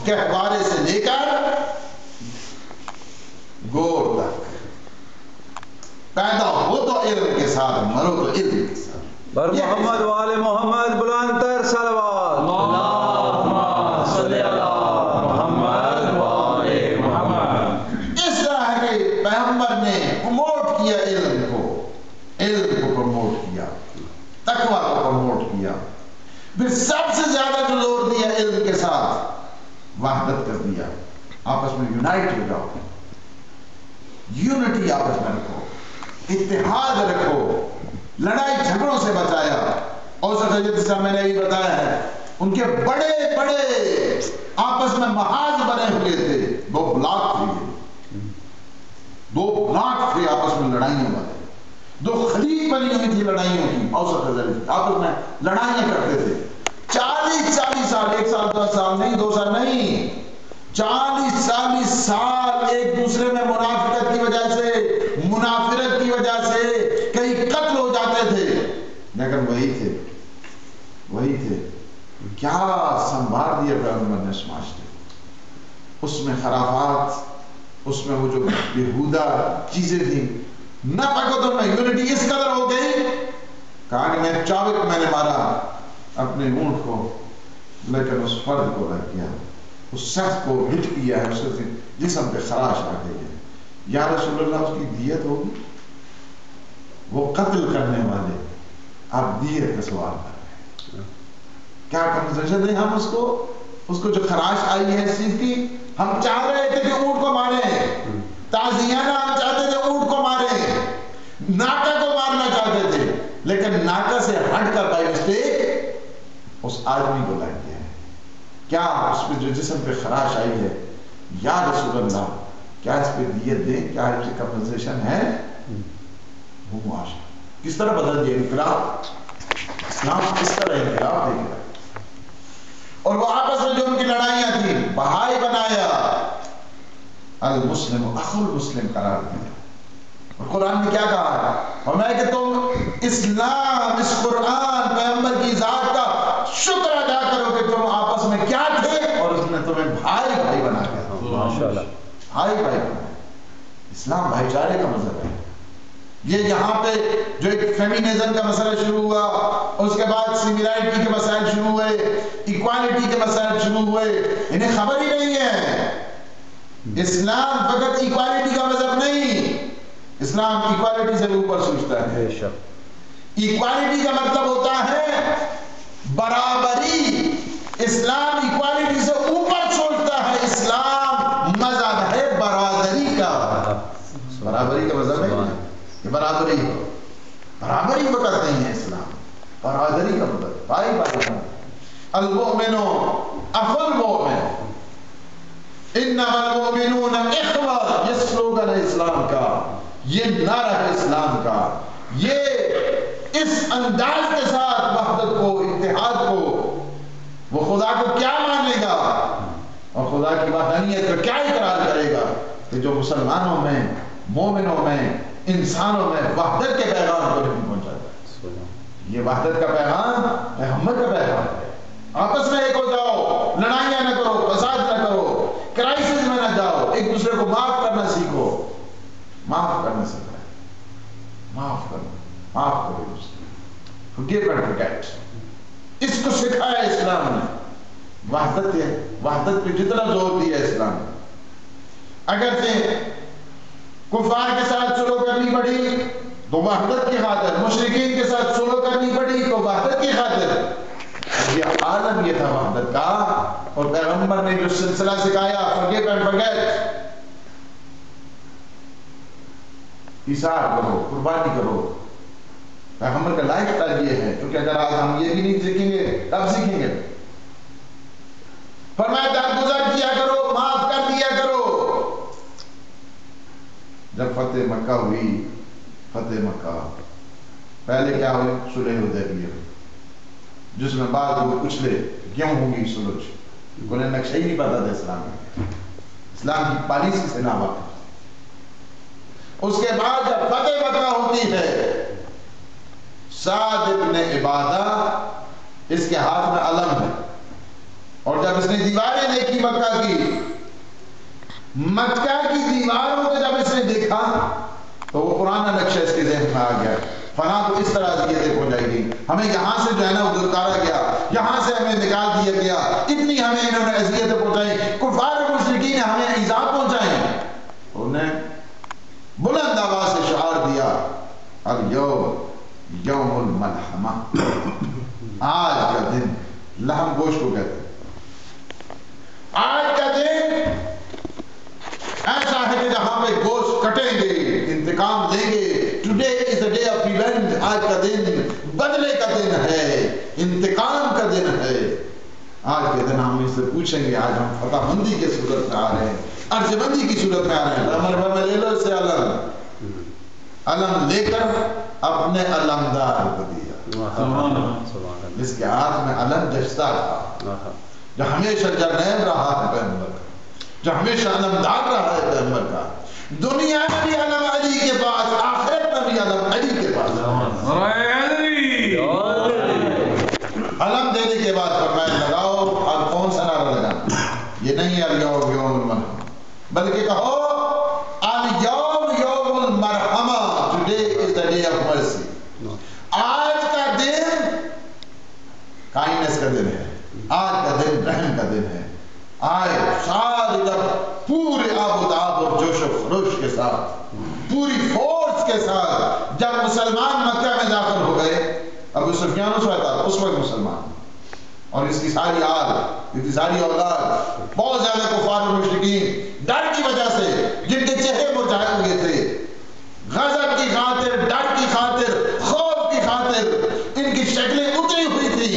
گہوارے سے لے کر گور تک. پیدا ہو تو علم کے ساتھ، مرو تو علم کے ساتھ. بر محمد وآل محمد بلندتر صلوات. اللهم صل علی محمد وآل محمد. اس طرح ہے کہ پیغمبر نے پروموٹ کیا علم کو پروموٹ کیا، تقویٰ کو پروموٹ کیا. پھر سب سے زیادہ جو زور دیا علم کے ساتھ وحدت کر دیا. آپس میں یونائٹ ہو جاؤ، یونٹی آپس میں رکھو، اتحاد رکھو. لڑائی جھگڑوں سے بچایا. اور جس طرح میں نے بھی بتایا ہے ان کے بڑے بڑے آپس میں محاذ بنے ہوئے تھے. 2 بلاک تھے، 2 بلاک تھے آپس میں لڑائیوں والے. 2 خلیج بنی ہوئی تھی لڑائیوں کی. آپس میں لڑائیاں کرتے تھے. 40 سال، 1 سال 2 سال نہیں، 2 سال نہیں، 40 سال ایک دوسرے میں منافقت کی وجہ سے، منافرت کی وجہ سے کئی قتل ہو جاتے تھے. لیکن وہی تھے کیا سنبھال دیا پیغمبر نے اس معاشرے کو. اس میں خرافات، اس میں وہ جو بیہودہ چیزیں تھیں نہ پکو تو میں یونٹی اس قدر ہو گئی. کہا کہ میں چابک میں نے مارا اپنے اونٹ کو، لیکن اس فرد کو لگ گیا، اس شخص کو ہٹ کیا ہے، اس کے جسم پہ خراش آ گئی ہے. یا رسول اللہ اس کی دیت ہوگی؟ وہ قتل کرنے والے آپ دیت کا سوال کر رہے ہیں. کیا کنسیشن دیں ہم اس کو جو خراش آئی ہے اس چیز کی؟ ہم چاہ رہے تھے کہ اونٹ کو ماریں، تازیانہ ہم چاہتے تھے اونٹ کو ماریں، ناکا کو مارنا چاہتے تھے، لیکن ناکا سے ہٹ کر بائی مسٹیک اس آدمی کو لگ گیا ہے. کیا اس پہ جو جسم پہ خراش آئی ہے یا رسول اللہ کیا اس پہ دیت دیں، کیا اس کی کمپنسیشن ہے؟ وہ معاشرہ کس طرح بدل دیا انقلاب، اسلام کس طرح انقلاب دے گیا. اور وہ آپس میں جو ان کی لڑائیاں تھیں بہائی بنایا، المسلم اخو المسلم قرار دیا. اور قرآن نے کیا کہا ہے؟ فرمایا کہ تم اسلام، اس قرآن پیغمبر کی ذات کا شکر ادا کرو کہ تم آپس میں کیا تھے اور اس نے تمہیں بھائی بھائی بنا کے، ماشاءاللہ بھائی بھائی بنا. اسلام بھائی چارے کا مذہب ہے. یہ یہاں پہ جو ایک فیمینزم کا مسئلہ شروع ہوا، اس کے بعد سملرٹی کے مسائل شروع ہوئے، ایکوالٹی کے مسائل شروع ہوئے، انہیں خبر ہی نہیں ہے. اسلام فقط ایکوالٹی کا مذہب نہیں، اسلام ایکوالٹی سے اوپر سوچتا ہے. ایکوالٹی کا مطلب ہوتا ہے برابری. اسلام ایکوالٹی سے اوپر سوچتا ہے. اسلام مذہب ہے برادری کا. برابری کا مذہب ہے کہ برابری ہو، برابری وہ کرتے ہیں اسلام. برادری کا مطلب بھائی بھائی ہو. المؤمن اخو المؤمن، انما المؤمنون اخوہ. یہ سلوگن ہے اسلام کا، یہ نعرہ ہے اسلام کا. یہ اس انداز کے ساتھ وحدت کو، اتحاد کو، وہ خدا کو کیا مانے گا اور خدا کی وحدانیت کا کیا اقرار کرے گا کہ جو مسلمانوں میں، مومنوں میں، انسانوں میں وحدت کے پیغام کو نہیں پہنچاتا. یہ وحدت کا پیغام پیغمبر کا پیغام ہے. آپس میں ایک ہو جاؤ، لڑائیاں نہ کرو، فساد نہ کرو، کرائسس میں نہ جاؤ، ایک دوسرے کو معاف کرنا سیکھو. معاف کرنا سکھائے، معاف کرنا، معاف کرو دوسرے، forgive and forget. اس کو سکھایا اسلام نے. وحدت ہے، وحدت پہ جتنا زور دیا اسلام نے. اگر سے کفار کے ساتھ سلو کرنی پڑی تو وحدت کی خاطر، مشرکین کے ساتھ سلو کرنی پڑی تو وحدت کی خاطر. یہ عالم یہ تھا وحدت کا. اور پیغمبر نے جو سلسلہ سکھایا forgive and forget، ایثار کرو، قربانی کرو. پیغمبر کا لائف اسٹائل یہ ہے. کیونکہ اگر آج ہم یہ بھی نہیں سیکھیں گے تب سیکھیں گے. فرمایا درگزر کیا کرو، معاف کر دیا کرو. جب فتح مکہ ہوئی، فتح مکہ پہلے کیا ہوئی؟ صلح حدیبیہ، جس میں بعض لوگ اچھلے کیوں ہوگی صلح. انہیں نقشہ ہی نہیں پتا تھا اسلام میں، اسلام کی پالیسی سے نہ واقف. اس کے بعد جب فتح مکہ ہوتی ہے، سعد ابن عبادہ اس کے ہاتھ میں علم ہے. اور جب اس نے دیواریں دیکھی مکہ کی، مکہ کی دیواروں کو جب اس نے دیکھا تو وہ پرانا نقشہ اس کے ذہن میں آ گیا. فلاں کو اس طرح اذیتیں پہنچائی گئی، ہمیں یہاں سے جو ہے نا دلکارا گیا، یہاں سے ہمیں نکال دیا گیا، اتنی ہمیں انہوں نے اذیتیں پہنچائی، کفار و مشرکین نے ہمیں ایذا پہنچائی. انہوں نے بلند آواز سے شعار دیا، الیوم یوم الملحمہ. آج کا دن، لحم گوشت کو کہتے ہیں، آج کا دن ایسا ہے کہ جہاں پہ گوشت کٹیں گے، انتقام دیں گے. Today is a day of event. آج کا دن بدلے کا دن ہے، انتقام کا دن ہے. آج کے دن ہم اس سے پوچھیں گے، آج ہم فتح مندی کی صورت میں آ رہے ہیں، عرض بندی کی صورت میں آ رہے ہیں. عمر بھائی میں لے لو اس سے علم، علم لے کر اپنے علمدار کو دیا. جس کے ہاتھ میں علم جشتا تھا، جو ہمیشہ جرنیل رہا ہے پیغمبر کا، جو ہمیشہ علمدار رہا ہے پیغمبر کا. دنیا میں بھی علم علی کے پاس، آخرت میں بھی علم علی کے پاس. علم دینے کے بعد فرمایا لگاؤ. اب کون سا نعرہ لگانا؟ یہ نہیں ہے الیوم یوم المرحمہ، بلکہ کہو الیوم یوم المرحمہ. Today is the day of mercy. آج کا دن کائنڈنس کا دن ہے، آج کا دن رحم کا دن ہے. آئے سارے جب پورے آب و تاب اور جوش و خروش کے ساتھ، پوری فورس کے ساتھ جب مسلمان مکہ میں داخل ہو گئے. ابو سفیان اس وقت مسلمان، اور اس کی ساری آل، اس کی ساری اولاد، بہت زیادہ کفار و مشرکین ڈر کی وجہ سے جن کے چہرے مرجھائے ہوئے تھے، غضب کی خاطر، ڈر کی خاطر، خوف کی خاطر ان کی شکلیں اتری ہوئی تھی.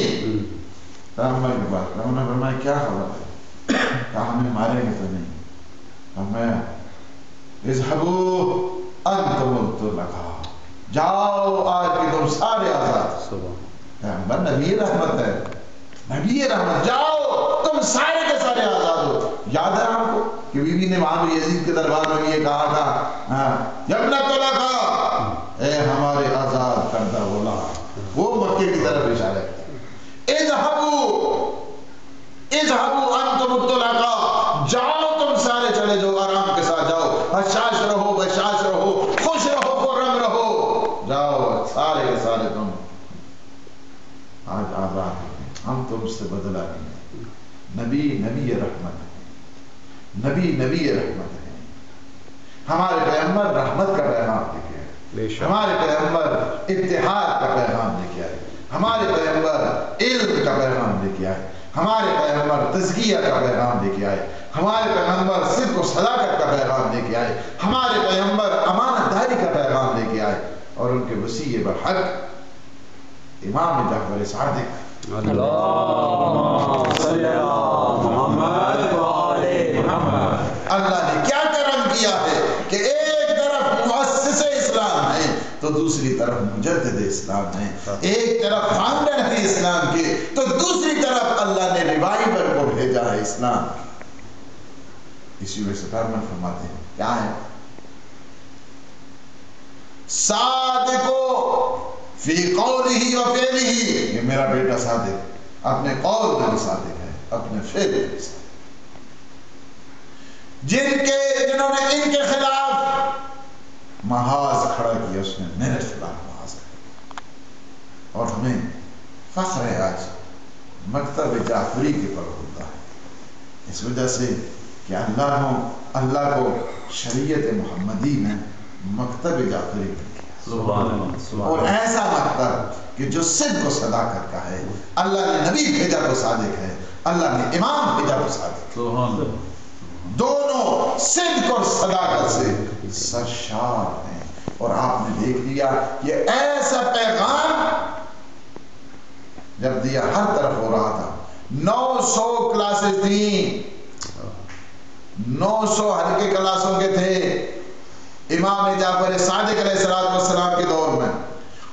پیغمبر کے پاس انہوں نے فرمایا کیا خبر ہے؟ کہا ہمیں ماریں گے تو نہیں، ہمیں اذهبوا انتم الطلقاء، جاؤ آج کہ تم سارے آزاد. پیغمبر نبی رحمت ہے، نبی رحمت، جاؤ تم سارے کے سارے آزاد ہو. یاد ہے آپ کو کہ بی بی نے وہاں پہ یزید کے دربار میں یہ کہا تھا ابن الطلقاء، اے ہمارے آزاد کردہ غلام. وہ مکے کی طرف اشارہ ہے. اذهبوا انتم الطلقاء، جاؤ تم سارے چلے جاؤ، آرام کے ساتھ جاؤ، حشاش رہو، بشاش رہو، خوش رہو، خرم رہو، جاؤ سارے کے سارے تم آج آزاد ہیں. ہم تم سے بدلہ نہیں. نبی نبی رحمت ہے، نبی نبی رحمت ہے. ہمارے پیغمبر رحمت کا پیغام لے کے آئے، ہمارے پیغمبر اتحاد کا پیغام لے کے آئے، ہمارے پیغمبر علم کا پیغام لے کے آئے، ہمارے پیغمبر تزکیہ کا پیغام لے کے آئے، ہمارے پیغمبر صدق و صداقت کا پیغام لے کے آئے، ہمارے پیغمبر امانت داری کا پیغام لے کے آئے. اور ان کے وصی برحق امام جعفر صادق، اللہم صلی علی محمد و آل محمد. اللہ نے کیا کرم کیا ہے کہ ایک طرف مؤسس اسلام ہے تو دوسری طرف مجدد اسلام ہے، ایک طرف فاؤنڈر ہے اسلام کے تو دوسری طرف اللہ نے ریوائور کو بھیجا ہے اسلام. اسی وجہ سے میں فرماتے ہیں کیا ہے صادقو فی قولہ و فعلہ. یہ میرا بیٹا صادق اپنے قول میں بھی صادق ہے، اپنے فعل میں بھی صادق. جنہوں نے ان کے خلاف محاذ کھڑا کیا اس نے میرے خلاف محاذ کھڑا. اور ہمیں فخر ہے آج مکتب جعفری کے پر ہوتا ہے، اس وجہ سے کہ اللہ کو شریعت محمدی میں مکتب جعفری میں کیا، اور ایسا مکتب کہ جو صدق و صداقت کا ہے. اللہ نے نبی بھیجا تو صادق ہے، اللہ نے امام بھیجا تو صادق ہے. دونوں صدق اور صداقت سے سرشار ہیں. اور آپ نے دیکھ لیا یہ ایسا پیغام جب دیا ہر طرف ہو رہا تھا. 900 کلاسز تھیں، 900 ہلکے کلاسوں کے تھے امام جعفر صادق علیہ السلام کے دور میں.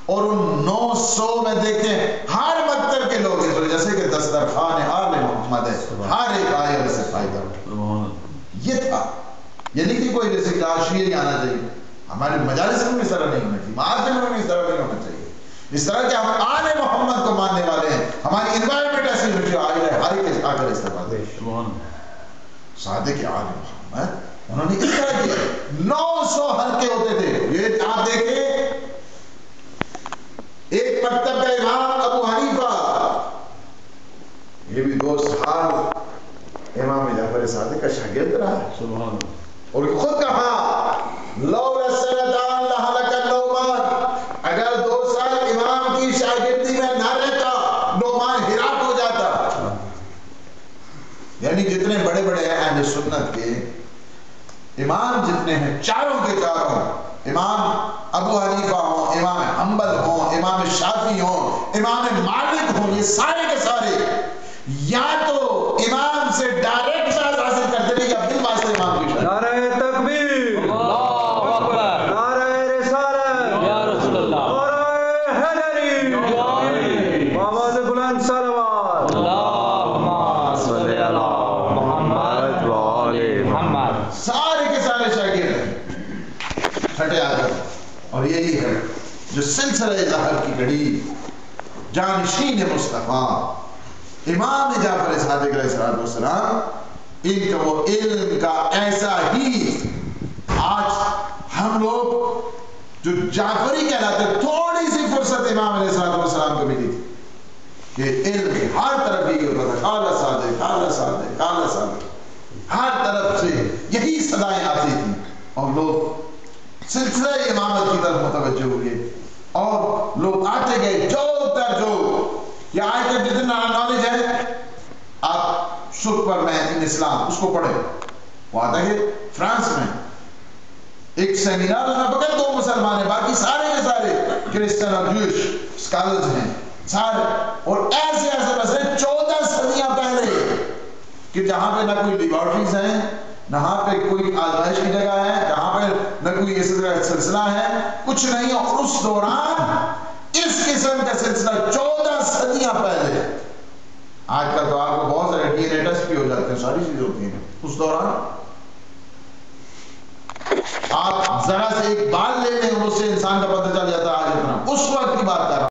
اور ان 900 میں دیکھیں ہر مکتب کے لوگ، اس وجہ سے کہ دسترخوان آل محمد ہے، ہر ایک آئے اور سے فائدہ اٹھا. یہ تھا، یہ نہیں کہ کوئی جیسے کہ عاشقی نہیں آنا چاہیے. ہمارے مجالس میں اس طرح نہیں ہونا چاہیے، معاشرے میں اس طرح نہیں ہونا چاہیے. اس طرح کہ ہم آل محمد کو ماننے والے ہیں، ہماری انوائرمنٹ ایسی ہونی چاہیے آئے ہے ہر ایک آ کر استعمال دے. صادق آل محمد انہوں نے اس طرح کیا. 900 حلقے ہوتے تھے. یہ آپ دیکھیں ایک مکتب کا امام ابو حنیفہ، یہ بھی 2 سال امام جعفر صادق کا شاگرد رہا ہے. اور خود کہا لولا السنتان لہلک النعمان، اگر 2 سال امام کی شاگردی میں نہ رہتا نعمان ہلاک ہو جاتا. یعنی جتنے بڑے بڑے ہیں اہل سنت کے امام جتنے ہیں چاروں کے چاروں، امام ابو حنیفہ ہوں، امام حنبل ہوں، امام شافعی ہوں، امام مالک ہوں، یہ سارے کے سارے یا تو امام سے ڈائریکٹ فیض حاصل کرتے رہے یا بالواسطے امام کی شاید. نعرہ تکبیر، اللہ اکبر، نعرہ رسالت یا رسول اللہ، نعرہ حیدری، محمد بلند صلوات. اللہم صلی علی محمد و آل محمد. سارے کے سارے شاگرد ہیں چھٹے آدم. اور یہی ہے جو سلسلہ ظہر کی گھڑی جانشین مصطفیٰ امام جعفر صادق علیہ السلام، ان کا وہ علم کا ایسا ہی آج ہم لوگ جو جعفری کہلاتے تھوڑی سی فرصت امام علیہ السلام کو ملی تھی کہ علم کی ہر طرف یہ ہوتا تھا قال صادق قال صادق قال صادق، ہر طرف سے یہی صدائیں آتی تھیں اور لوگ سلسلہ امامت کی طرف متوجہ ہوئے اور لوگ آتے گئے جو تر جو. یہ آج تک جتنا نالج ہے آپ سپر مین ان اسلام اس کو پڑھیں. وہ آتا ہے فرانس میں ایک سیمینار میں بغیر 2 مسلمان ہیں، باقی سارے کے سارے کرسچن اور جوش اسکالرز ہیں سارے. اور ایسے ایسے مسئلے 14 صدیاں پہلے کہ جہاں پہ نہ کوئی لیبارٹریز ہیں نہاں پہ کوئی آزمائش کی جگہ ہے جہاں پہ نہ کوئی اس طرح سلسلہ ہے، کچھ نہیں ہے. اور اس دوران اس قسم کا سلسلہ 14 صدیاں پہلے، آج کل تو آپ کو بہت سارے ڈی این اے ٹیسٹ بھی ہو جاتے ہیں، ساری چیزیں ہوتی ہیں. اس دوران آپ ذرا سے ایک بال لے لیں اور اس سے انسان کا پتہ چل جاتا ہے آج اتنا. اس وقت کی بات کر رہا ہوں.